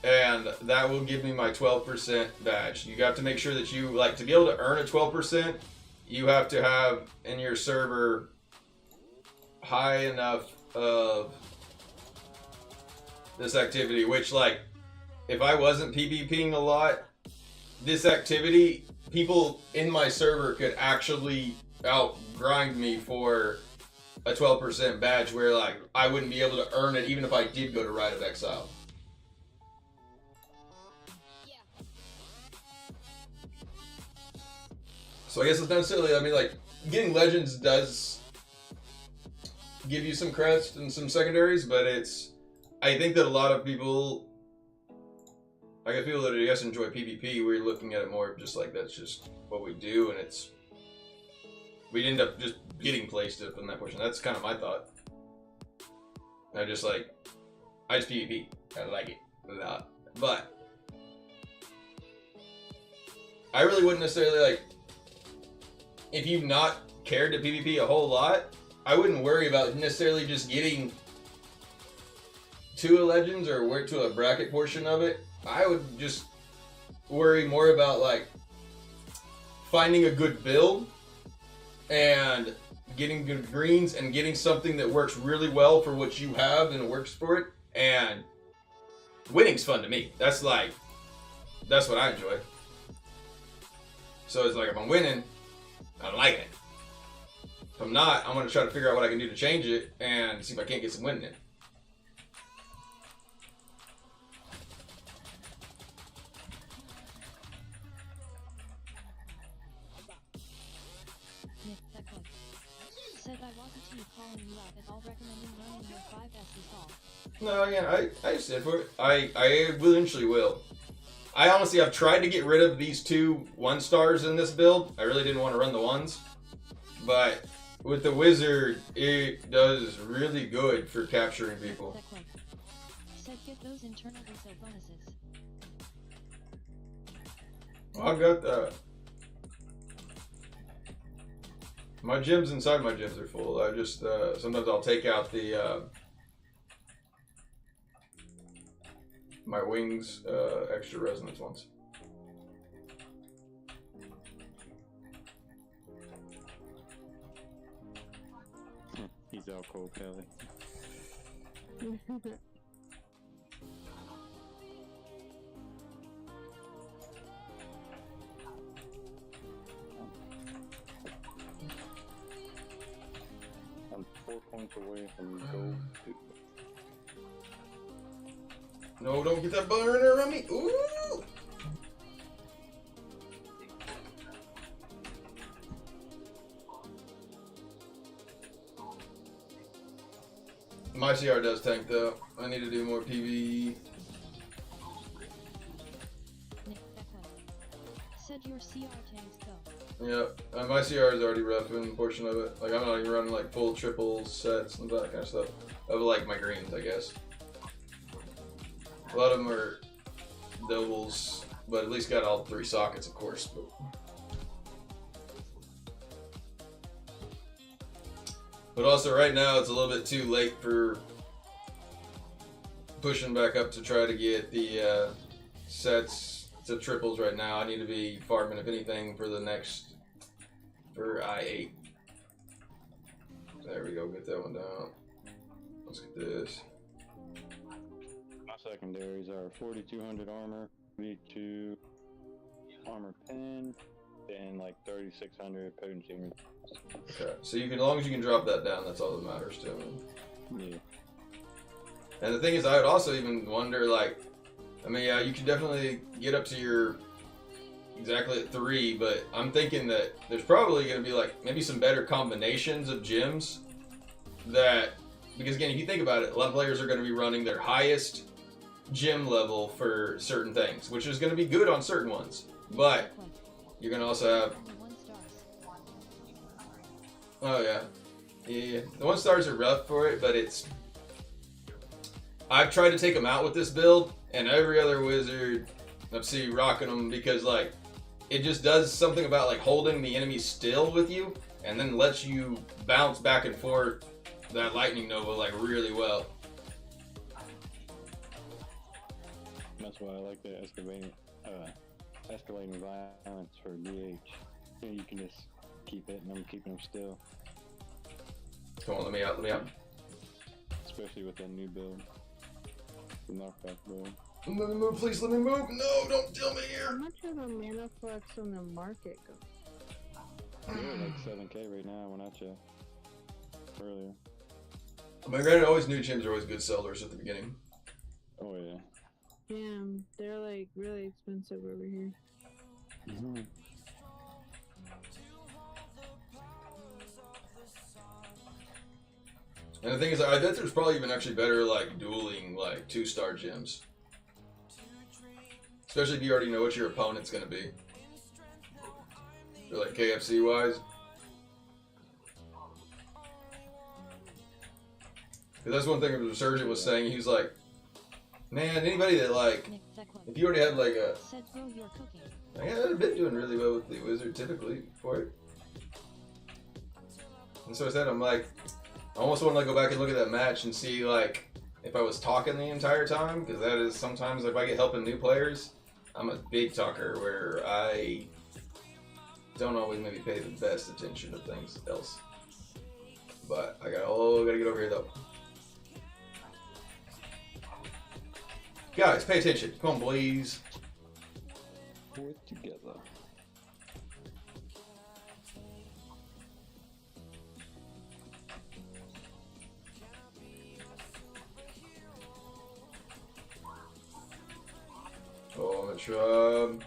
And that will give me my 12% badge. You have to make sure that you, like, to be able to earn a 12%, you have to have in your server high enough of this activity, which, like, if I wasn't PvPing a lot, this activity, people in my server could actually out-grind me for a 12% badge where, like, I wouldn't be able to earn it even if I did go to Rite of Exile. So I guess it's not necessarily, I mean, like, getting legends does give you some crest and some secondaries, but it's. I think that a lot of people. Like, I feel that you guys enjoy PvP. We're looking at it more of just like that's just what we do, and it's. We'd end up just getting placed up in that portion. That's kind of my thought. I just PvP. I like it a lot. But I really wouldn't necessarily like if you've not cared to PvP a whole lot, I wouldn't worry about necessarily just getting to a Legends or work to a bracket portion of it. I would just worry more about like finding a good build and getting good greens and getting something that works really well for what you have and works for it. And winning's fun to me. That's what I enjoy. So it's like if I'm winning, I'm liking it. If I'm not, I'm gonna try to figure out what I can do to change it and see if I can't get some winning in. Said I wasn't you calling you out at all, recommending running your 5S assault. No, again, I said for it. I eventually will. I honestly have tried to get rid of these 2 1-stars in this build. I really didn't want to run the 1s. But with the wizard, it does really good for capturing people. Said get those internal reso bonuses. Well, I've got that. My gems inside my gems are full. I just sometimes I'll take out the my wings extra resonance ones. He's out cold, Kelly. I'm 4 points away from gold. No, don't get that burner on me. Ooh! My CR does tank though. I need to do more PvE. Nick Beckwith. Said your CR tanks go. Yeah, my CR is already rough in a portion of it. Like I'm not even running like full triples sets and that kind of stuff. Of like my greens, I guess. A lot of them are doubles, but at least got all 3 sockets, of course. But also right now it's a little bit too late for pushing back up to try to get the sets to triples right now. I need to be farming, if anything, for the next, for I8. There we go, get that one down. Let's get this. My secondaries are 4200 armor, 42 armor pen, and like 3600 potency. Okay, so you can, as long as you can drop that down, that's all that matters to me. Yeah. And the thing is, I would also even wonder, like, I mean, yeah, you can definitely get up to your exactly at 3, but I'm thinking that there's probably going to be like maybe some better combinations of gems that, because again, if you think about it, a lot of players are going to be running their highest gem level for certain things, which is going to be good on certain ones, but you're going to also have, oh yeah, yeah, the 1-stars are rough for it, but it's, I've tried to take them out with this build, and every other wizard I've seen rocking them because like it just does something about like holding the enemy still with you, and then lets you bounce back and forth that lightning nova like really well. That's why I like the escalating violence for DH. You can just keep it, and I'm keeping them still. Come on, let me out, let me out. Especially with that new build. The knockback build. Let me move, please, let me move. No, don't kill me How here. much of the mana flex on the market go? They're like 7k right now when I checked earlier. But granted, always new gems are always good sellers at the beginning. Oh yeah. Damn, they're like really expensive over here. Mm-hmm. And the thing is, I bet there's probably even actually better like dueling like 2-star gyms. Especially if you already know what your opponent's gonna be. Or like KFC wise. Because that's one thing the Resurgent was saying. He was like, man, anybody that like, if you already had like a, Said, bro, you're cooking. yeah, I've been doing really well with the Wizard typically for it. And so I said, I'm like, I almost want to like, go back and look at that match and see like if I was talking the entire time, because that is sometimes if I get helping new players, I'm a big talker where I don't always maybe pay the best attention to things else. But I gotta get over here though. Guys, pay attention. Come on, please. Work together. Oh, I'm a shrub.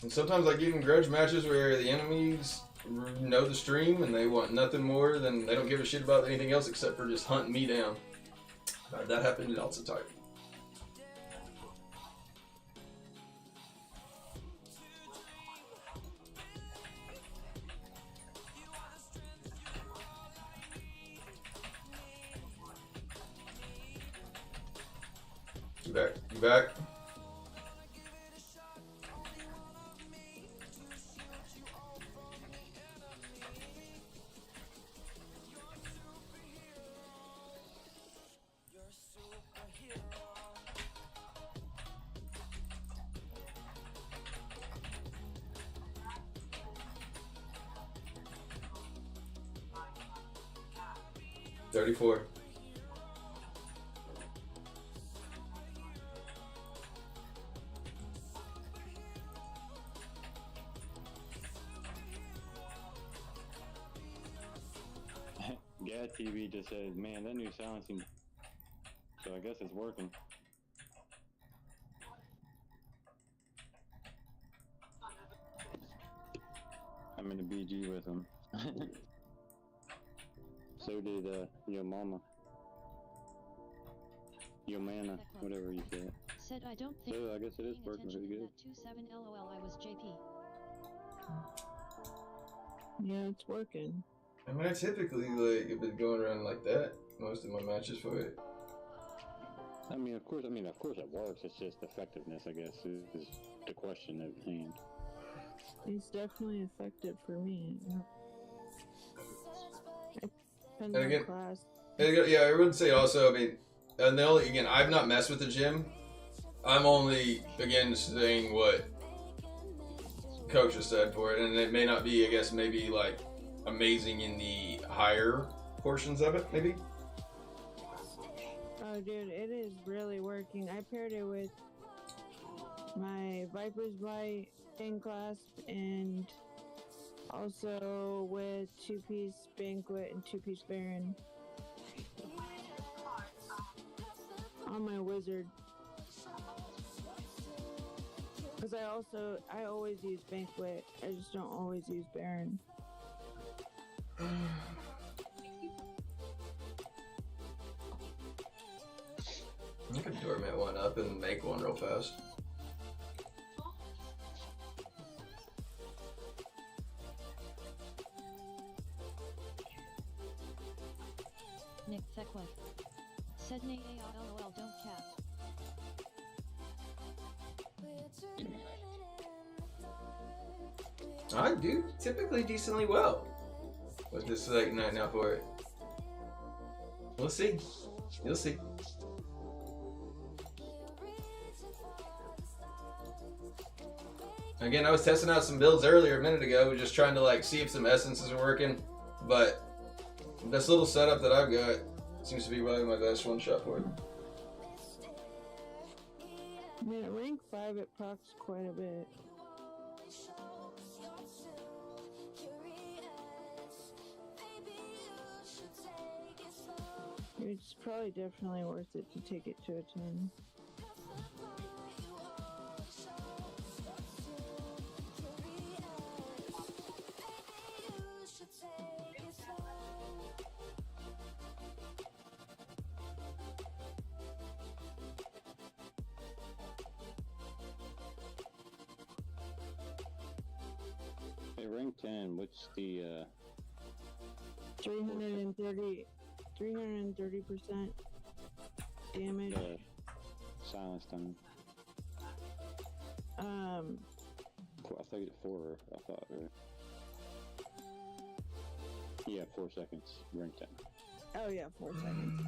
And sometimes I get in grudge matches where the enemies know the stream and they want nothing more than, they don't give a shit about anything else except for just hunting me down. That happened in Alpha Type. You back? You back? $34. Gad TV just said, man, that new silencing. So I guess it's working. I'm in the BG with him. So did your mama. Your mana, whatever you said. Said, I don't think. So I guess it is paying working pretty attention good. in that 27 LOL. I was JP. Yeah, it's working. I mean, I typically like have been going around like that most of my matches for it. I mean, of course it works. It's just effectiveness, I guess, is the question at hand. It's definitely effective for me. Depends And again- on class. And yeah, I would say also, I mean, and the only, again, I've not messed with the gym. I'm only, again, saying what coach has said for it, and it may not be, I guess, maybe like amazing in the higher portions of it, maybe. Oh, dude, it is really working. I paired it with my Viper's Bite in class and also with 2-piece Banquet and 2-piece Baron on my Wizard. Because I always use Banquet, I just don't always use Baron. I could dormant one up and make one real fast. Nick Thekwa. Said nay lol don't cap. I do typically decently well with this like night now for it. We'll see. You'll see. Again, I was testing out some builds earlier a minute ago, just trying to like see if some essences are working, but This little setup that I've got seems to be probably my best one-shot for it. I mean, at rank 5, it procs quite a bit. It's probably definitely worth it to take it to a 10. Hey, rank 10, what's the 330% damage. silence time? I thought you did 4, I thought, right? Yeah, 4 seconds, rank 10. Oh yeah, 4 seconds.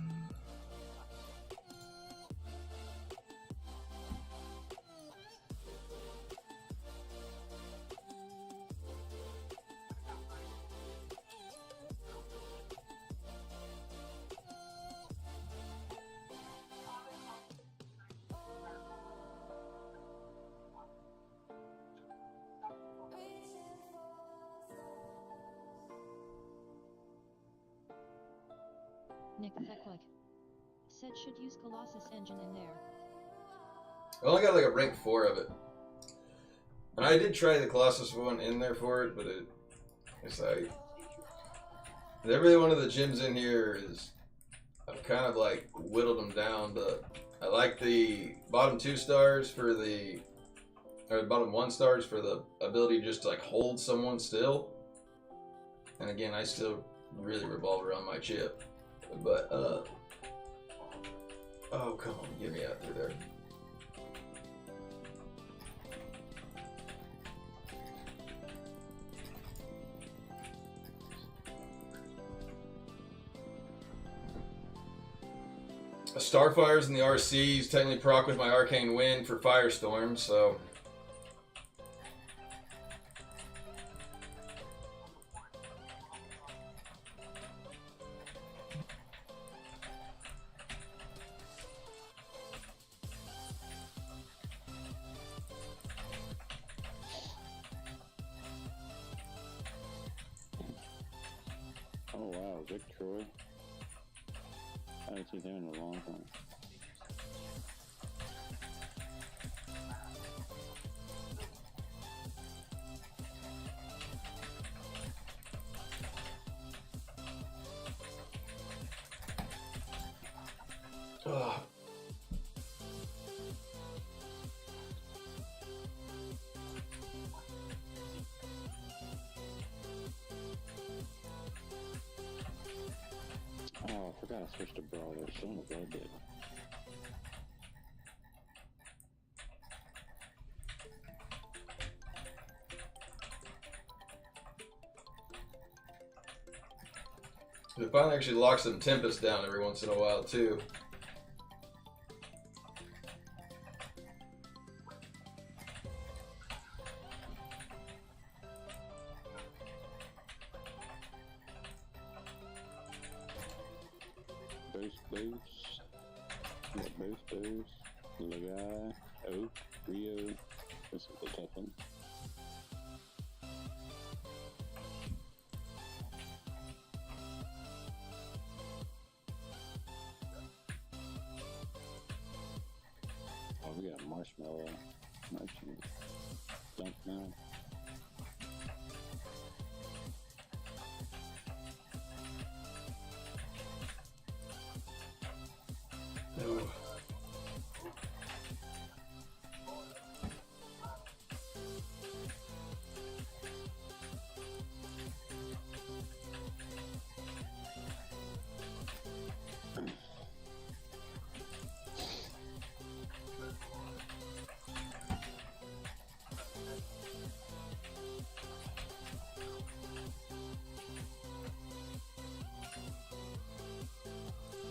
Nick Theklik said should use Colossus engine in there. I only got like a rank 4 of it. And I did try the Colossus one in there for it, but it's like every one of the gyms in here is, I've kind of like whittled them down, but I like the bottom 2 stars for the, or the bottom 1 stars for the ability just to like hold someone still. And again, I still really revolve around my chip. But, oh, come on, get me out through there. Starfires and the RCs technically proc with my Arcane Wind for Firestorm, so. Oh wow, Vic Troy. I haven't seen him in a long time. Ugh. Oh, I forgot I switched to Brawler. Son of a bitch. They finally actually lock some Tempest down every once in a while, too. Boost. Yeah, boost. Lagai. Oak. Rio. This is a tough one. Oh, we got Marshmallow. Merchant. Dump now. Ooh.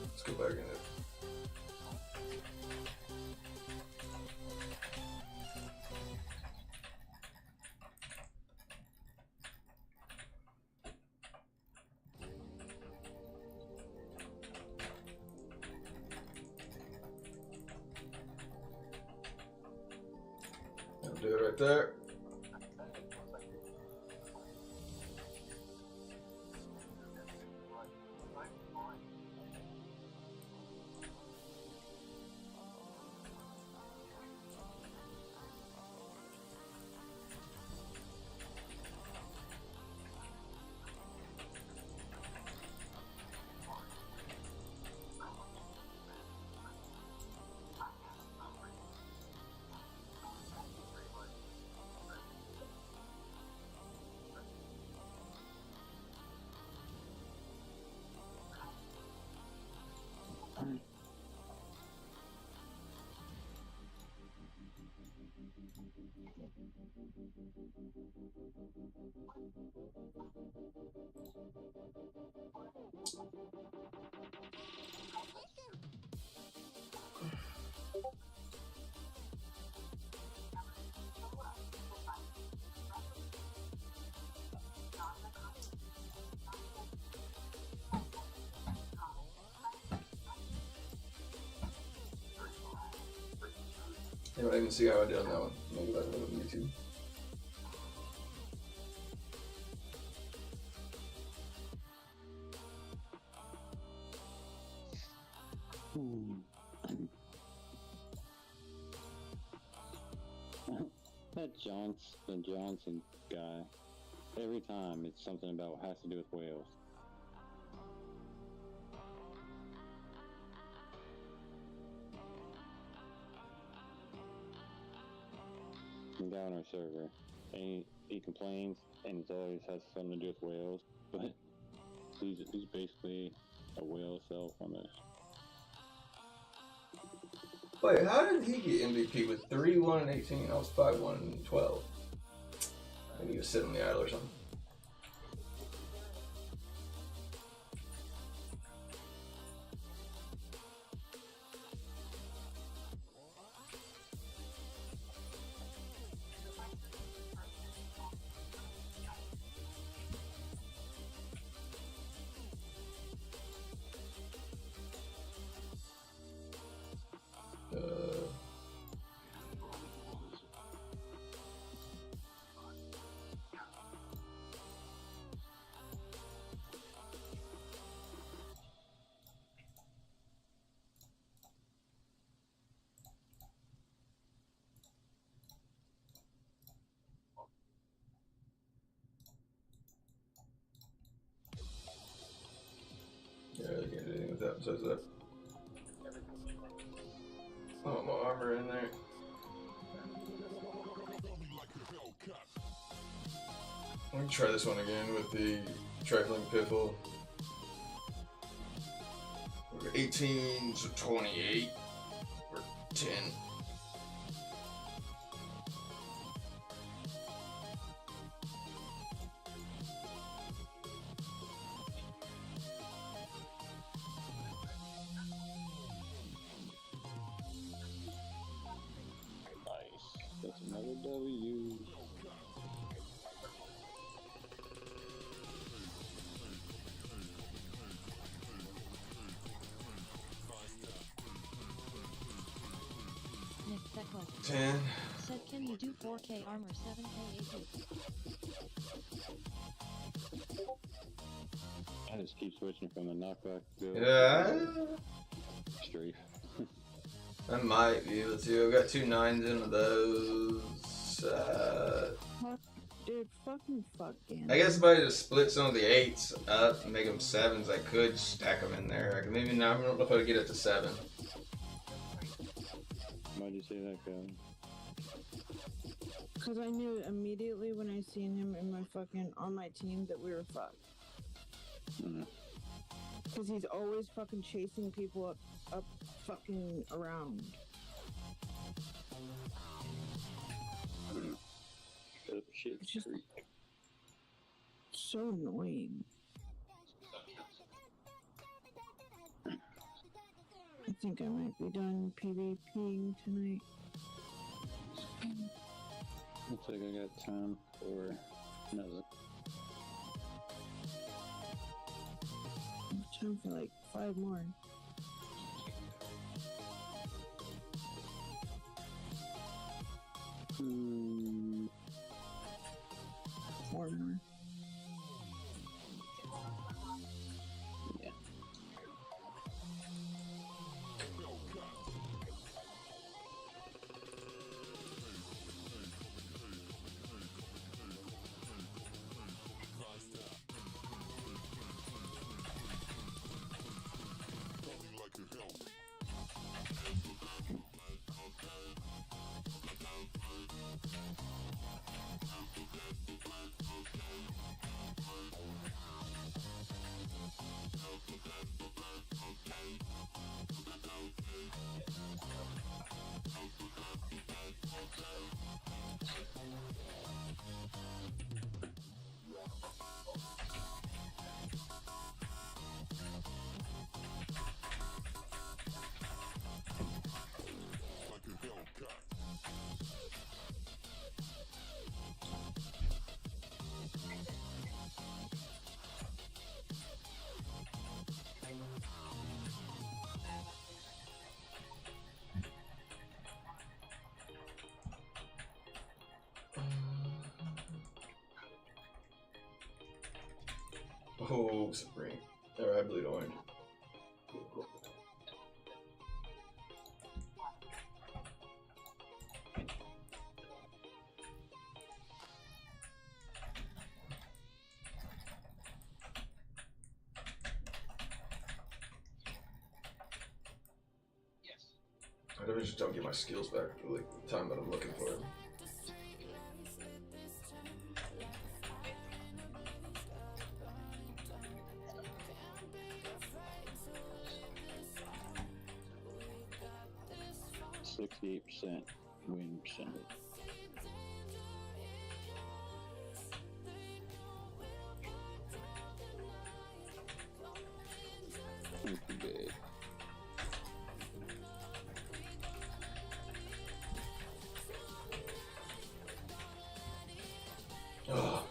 Let's go back in it. Do it right there. I don't even see how I did on that one. Maybe that's on YouTube. The Johnson guy. Every time it's something about has to do with whales. The guy on our server, and he complains, and it always has something to do with whales. But he's basically a whale self on this. Wait, how did he get MVP with 3-1 and 18? I was 5-1 and 12. Maybe he was sitting on the idle or something. Yeah, I can't do anything with that besides that. Oh, my armor in there. Let me try this one again with the trifling piffle. We're 18 to 28. Or 10. That's another W. Nick Sequoia 10. said, can you do 4K armor 7K AP? I just keep switching from the knockback to Yeah. strafe. I might be able to. I've got 2 9s into those. Fuck, dude, fucking. I guess if I just split some of the 8s up and make them 7s, I could stack them in there. I could maybe now. I don't know if I would get it to 7. Why'd you say that, Kevin? Because I knew immediately when I seen him in my fucking on my team that we were fucked. Because he's always fucking chasing people up fucking around. Oh, shit. It's just so annoying. I think I might be done PvPing tonight. Looks like I got time for another. Time for like 5 more. Four more. Yeah. Oh, Spring. Or I bleed orange. Cool. I just don't get my skills back for like the time that I'm looking for them. %68 win percentage. Pretty big. Ugh.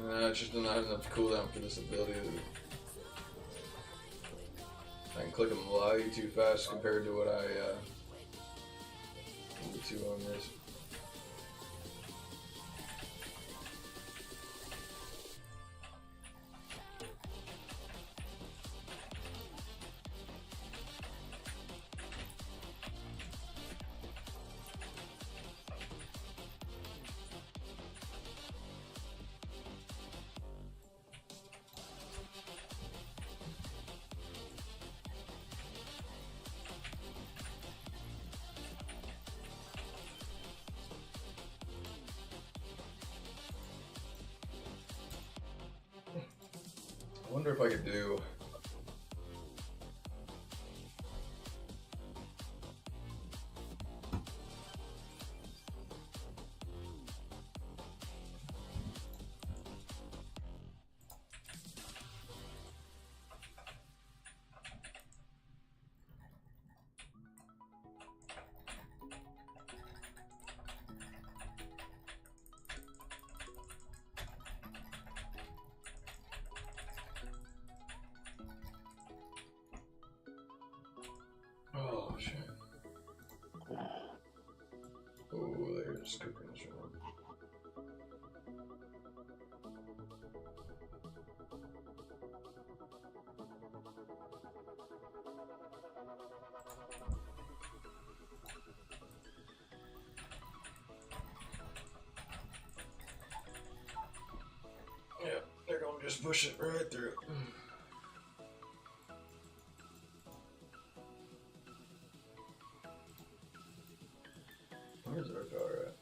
It's just not enough cooldown for this ability. I can click them way too fast compared to what I need to on this. I wonder if I could do. just push it right through. Where's our car at?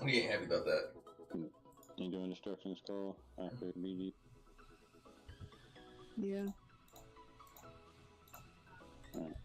We ain't happy about that. You doing destruction skull after BG? Yeah. Alright.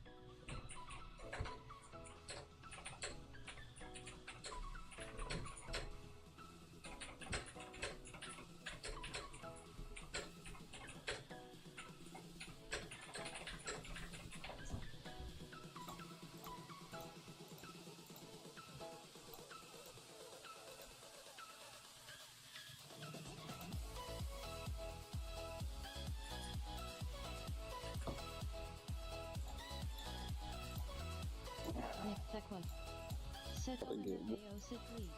Nick Tekwa. Said Okay. 100 AO Sid Lee.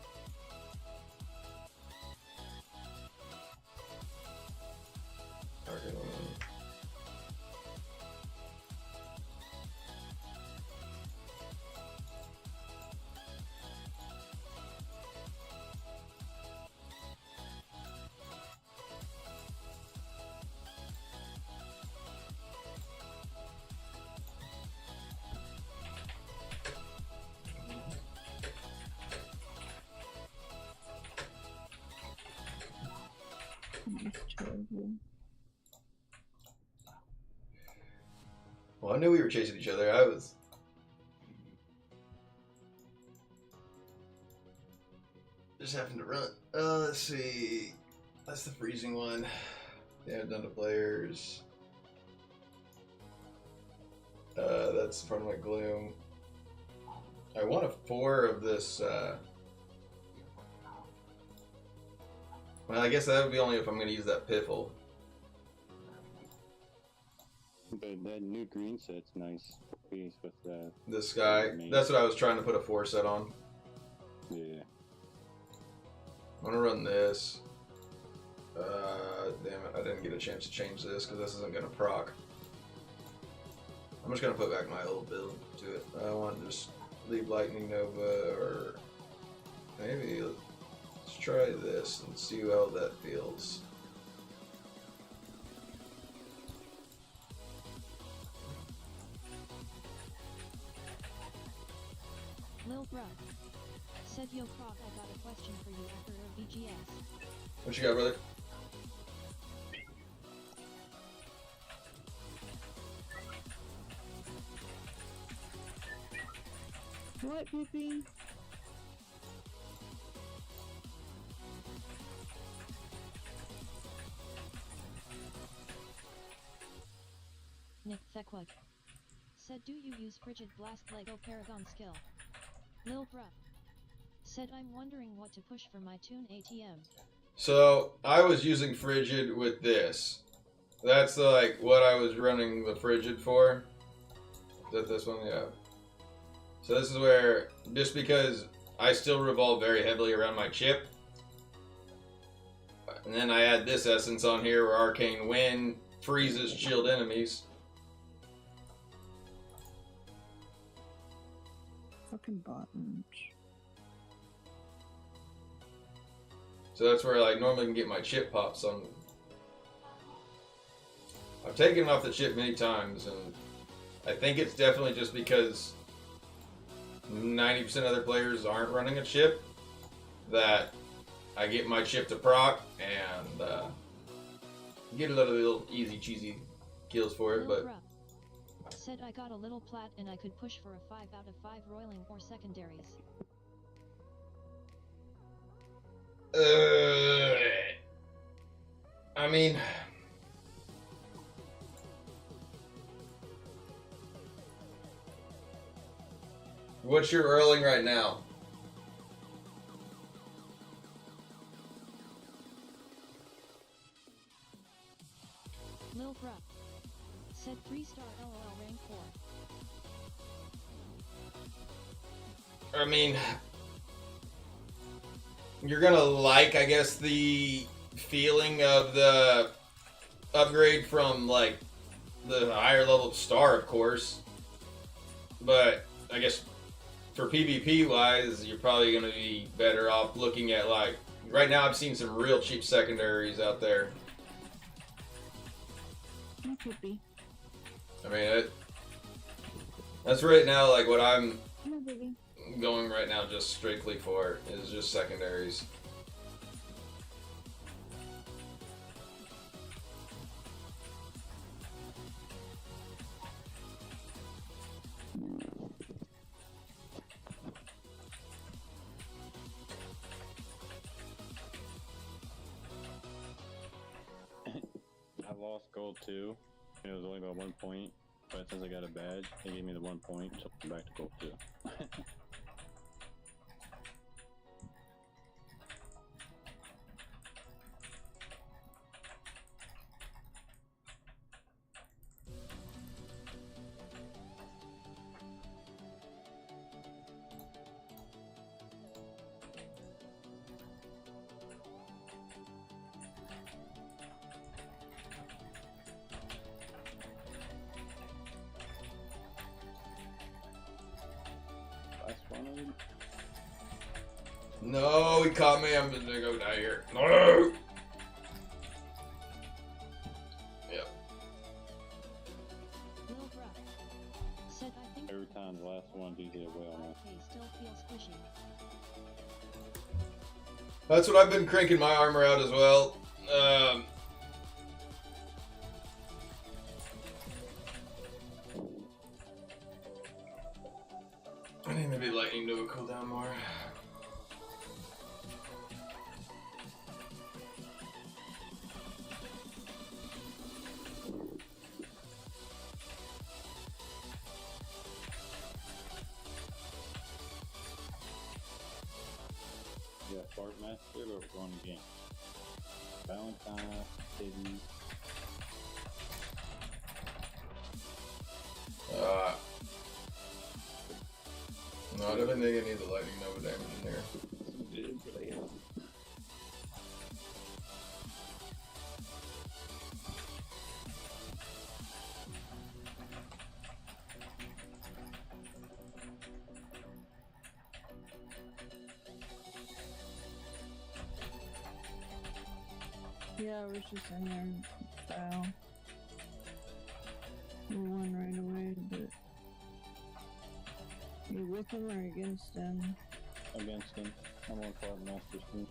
Okay. That's terrible. Well, I knew we were chasing each other. I was just having to run. Let's see. That's the freezing one. Yeah, done to players. That's part of my gloom. I want a 4 of this. Well, I guess that would be only if I'm going to use that piffle. But that new green set's nice piece with that. This guy. That's what I was trying to put a 4 set on. Yeah. I'm going to run this. Damn it, I didn't get a chance to change this because this isn't going to proc. I'm just going to put back my old build to it. I want to just leave Lightning Nova, or maybe let's try this and see how that feels. Lil Bruh. Said Yo Krog, I got a question for you after a VGS. What you got, brother? What, Pippy? Nick Thekwa. Said do you use Frigid Blast Lego Paragon skill? Lil Bruh. Said I'm wondering what to push for my Toon ATM. So I was using Frigid with this. That's like what I was running the Frigid for. Is that this one? Yeah. So this is where, just because I still revolve very heavily around my chip, and then I add this essence on here where Arcane Wind freezes chilled enemies. Fucking bottage. So that's where I normally can get my chip pops on. I've taken it off the chip many times, and I think it's definitely just because 90% of other players aren't running a chip, that I get my chip to proc and get a little easy cheesy kills for it, but said I got a little plat and I could push for a 5 out of 5 roiling or secondaries. I mean, what's your earling right now? Lil Bruh said 3-star LOL rank 4. I mean, you're gonna like, I guess, the feeling of the upgrade from, like, the higher level star, of course. But I guess for PvP wise, you're probably gonna be better off looking at, like, right now I've seen some real cheap secondaries out there. That could be. I mean, that's right now, like, what I'm No, baby. going right now just strictly for is just secondaries. I lost gold too. It was only by 1 point, but since I got a badge, they gave me the 1 point, so I'm back to gold 2. Last one. No, he caught me. I'm gonna go die here. No! Yep. Lil Bruh said I think Every time the last one, do the well. 5K still feels squishy. That's what I've been cranking my armor out as well. I need maybe lightning to cool down more. Yeah, Fart Master, or we're going again. Valentine, City. No, I don't think I need the lightning nova damage in here. Yeah, I was just in there and foul. We won right away, but you with him or against him? Against him. I'm on Fart Master's team.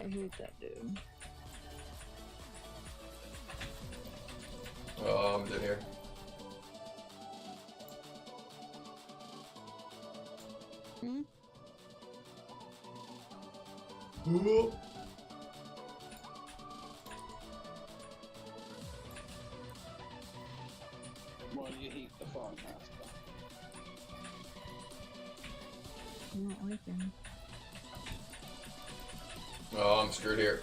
I hate that dude. Oh, I'm dead here. Hmm? Ooh. Why do you hate the Fart Master? I don't like him. Oh, I'm screwed here.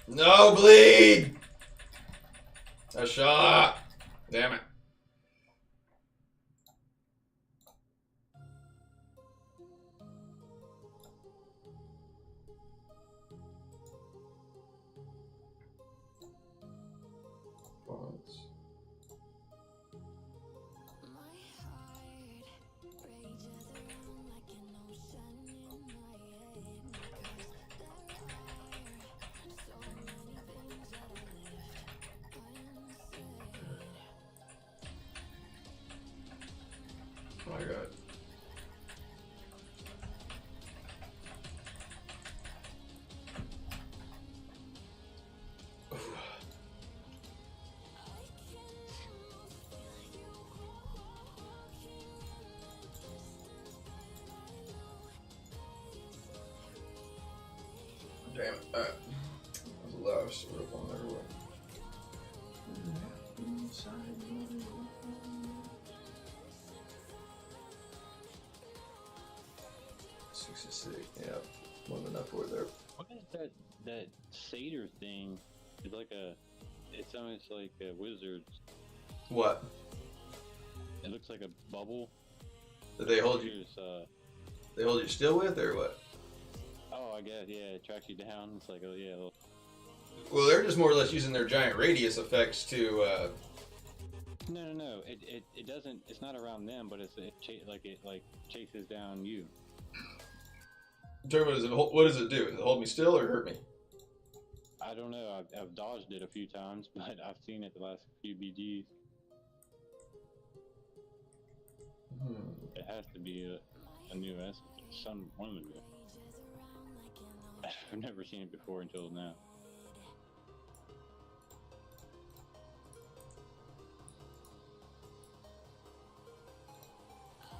No bleed! A shot! Damn it. Once. Oh my god. Damn it. That was a lot of syrup on there. What? 66. Yeah. More than enough for there. What is that satyr thing? It's like it's almost like a wizard. What? It looks like a bubble. Did they hold you? They hold you still with, or what? Oh, I guess, yeah, it tracks you down. It's like, oh yeah. Well, they're just more or less using their giant radius effects to. No. It doesn't. It's not around them, but it chases down you. What does it do? Does it hold me still or hurt me? I don't know. I've dodged it a few times, but I've seen it the last few BGs. It has to be a new S. One of them. I've never seen it before until now.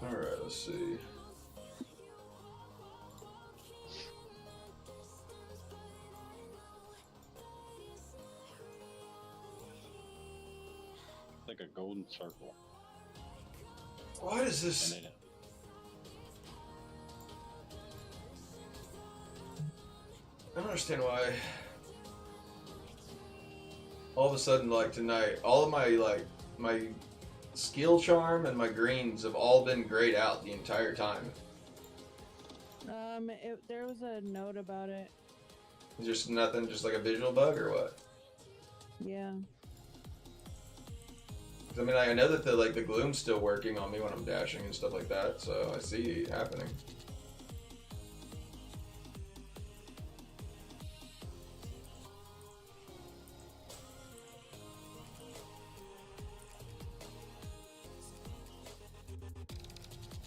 Alright, let's see. It's like a golden circle. Why does this? And I don't understand why. All of a sudden, like tonight, all of my skill charm and my greens have all been grayed out the entire time. There was a note about it. Just nothing, just like a visual bug or what? Yeah. I mean, I know that the gloom's still working on me when I'm dashing and stuff like that, so I see it happening.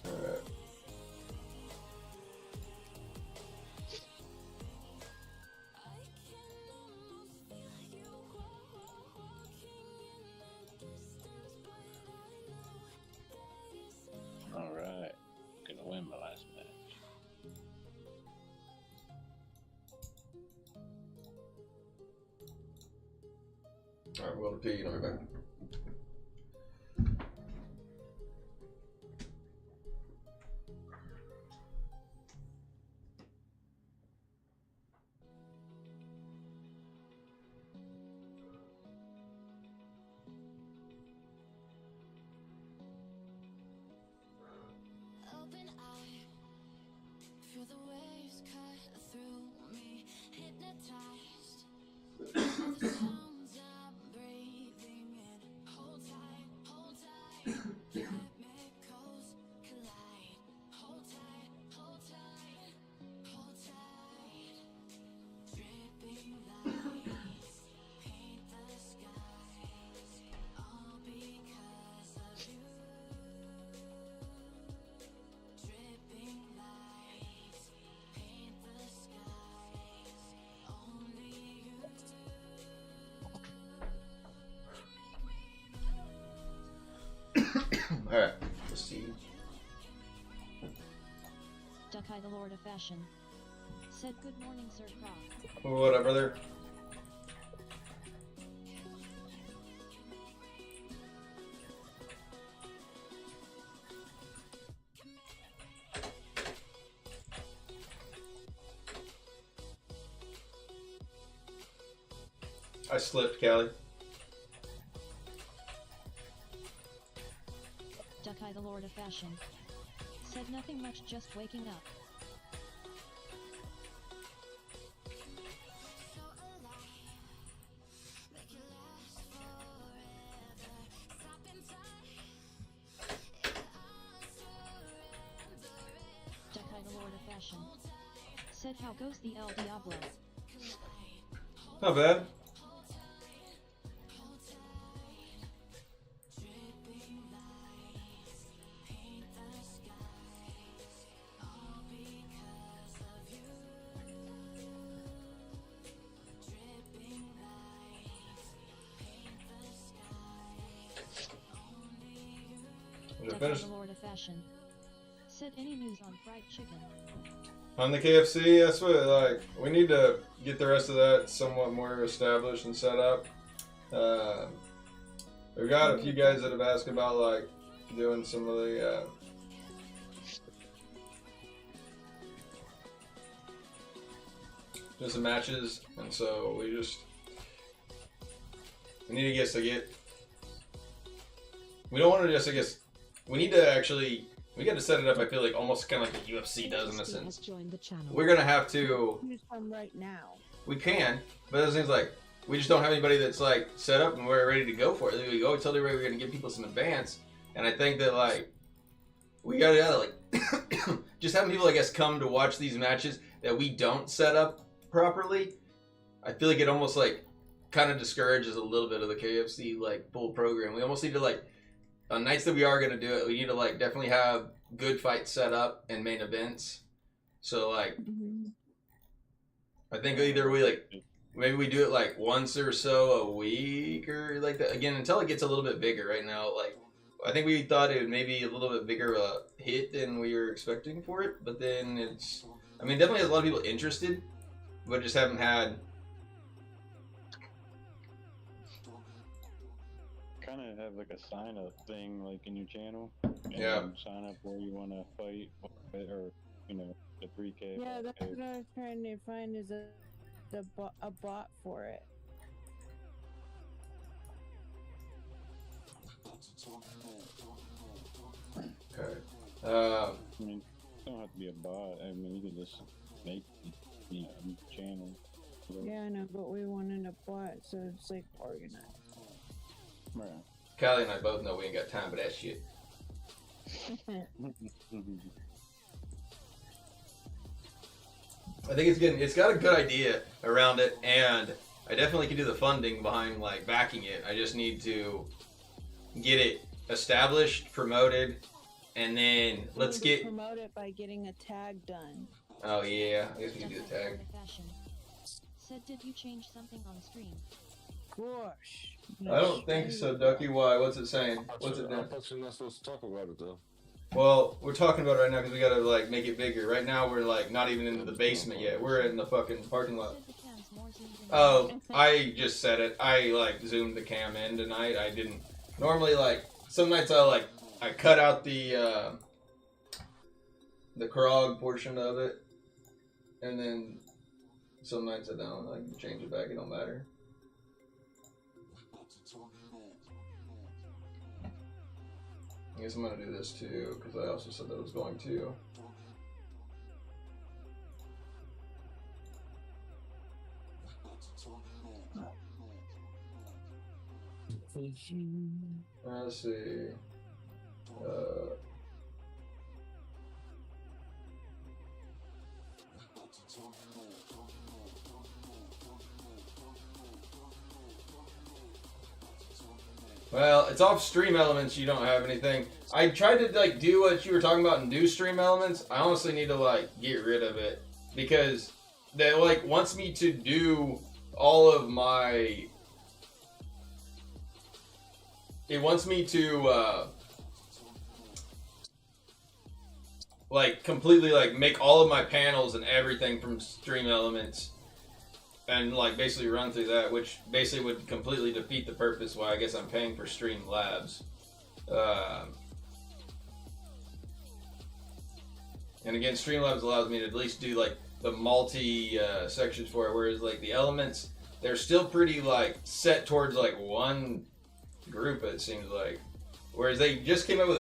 Alright. alright. Gonna win my last match. Alright, I'm going to pee and I'll be back. Open eye, feel the waves cut through me, hypnotized by the sounds I'm breathing in. Hold tight, chemicals collide. Hold tight, hold tight, hold tight. Dripping lights paint the skies, all because of you. Dripping lights paint the skies, only you. Alright, let's see. Duckeye the Lord of Fashion said good morning, Sir Krog. What up, brother? I slipped, Callie. Duckeye the Lord of Fashion. Said nothing much, just waking up. So alive, make it last forever. Stop in time, yeah, I'll surrender it. Duckeye the Lord of Fashion. Said how goes the El Diablo? Not bad. Dripping lights paint the skies, all because of you. Dripping lights paint the skies, only you. Did I Duckeye finish? the Lord of Fashion. Said any news on fried chicken? On the KFC, that's what, like, we need to get the rest of that somewhat more established and set up. We've got a few guys that have asked about, like, doing some of the, just some matches, and so we need to we don't want to just, I guess, we need to actually, we got to set it up, I feel like, almost kind of like the UFC does in a Has sense. joined the channel. We're going to have to, Use some right now. we can, but it seems like we just don't have anybody that's like set up and we're ready to go for it. We always tell everybody we're going to give people some advance, and I think that like we got to like just having people, I guess, come to watch these matches that we don't set up properly. I feel like it almost like kind of discourages a little bit of the KFC like full program. We almost need to like on nights that we are going to do it, we need to like definitely have good fights set up and main events. So like I think either we like maybe we do it like once or so a week or like that again until it gets a little bit bigger. Right now, like I think we thought it would maybe a little bit bigger of a hit than we were expecting for it, but then it's, I mean, definitely has a lot of people interested, but just haven't had. Kind of have like a sign up thing like in your channel. And Yeah. Sign up where you want to fight or you know the 3K. Yeah, that's 5K. what I was trying to find is a bot for it. Okay. I mean, it don't have to be a bot. I mean, you can just make you know a channel. Yeah, I know, but we wanted a bot, so it's like organized. Right. Callie and I both know we ain't got time for that shit. I think it's got a good idea around it, and I definitely can do the funding behind like backing it. I just need to get it established, promoted, and then let's We need to get. promote it by getting a tag done. Oh yeah, I guess we can do the Duckeye the tag. Lord of Fashion. Said did you change something on stream? Gosh. I don't think so, Ducky. Why? What's it saying? What's it I doing? thought you're not supposed to talk about it though. Well, we're talking about it right now because we gotta like make it bigger. Right now we're like not even into the basement yet. We're in the fucking parking lot. Said the cam's more zoomed in. Oh, I just said it. I like zoomed the cam in tonight. I didn't normally like some nights I cut out the Krog portion of it, and then some nights I don't. I can change it back. It don't matter. I guess I'm gonna do this too because I also said that I was going to. Let's see. Well, it's off stream elements. You don't have anything. I tried to like do what you were talking about and do stream elements. I honestly need to like get rid of it because that like wants me to do all of my. It wants me to like completely like make all of my panels and everything from stream elements. And like basically run through that, which basically would completely defeat the purpose why I guess I'm paying for Streamlabs. And again, Streamlabs allows me to at least do like the multi sections for it, whereas like the elements, they're still pretty like set towards like one group. It seems like, whereas they just came up with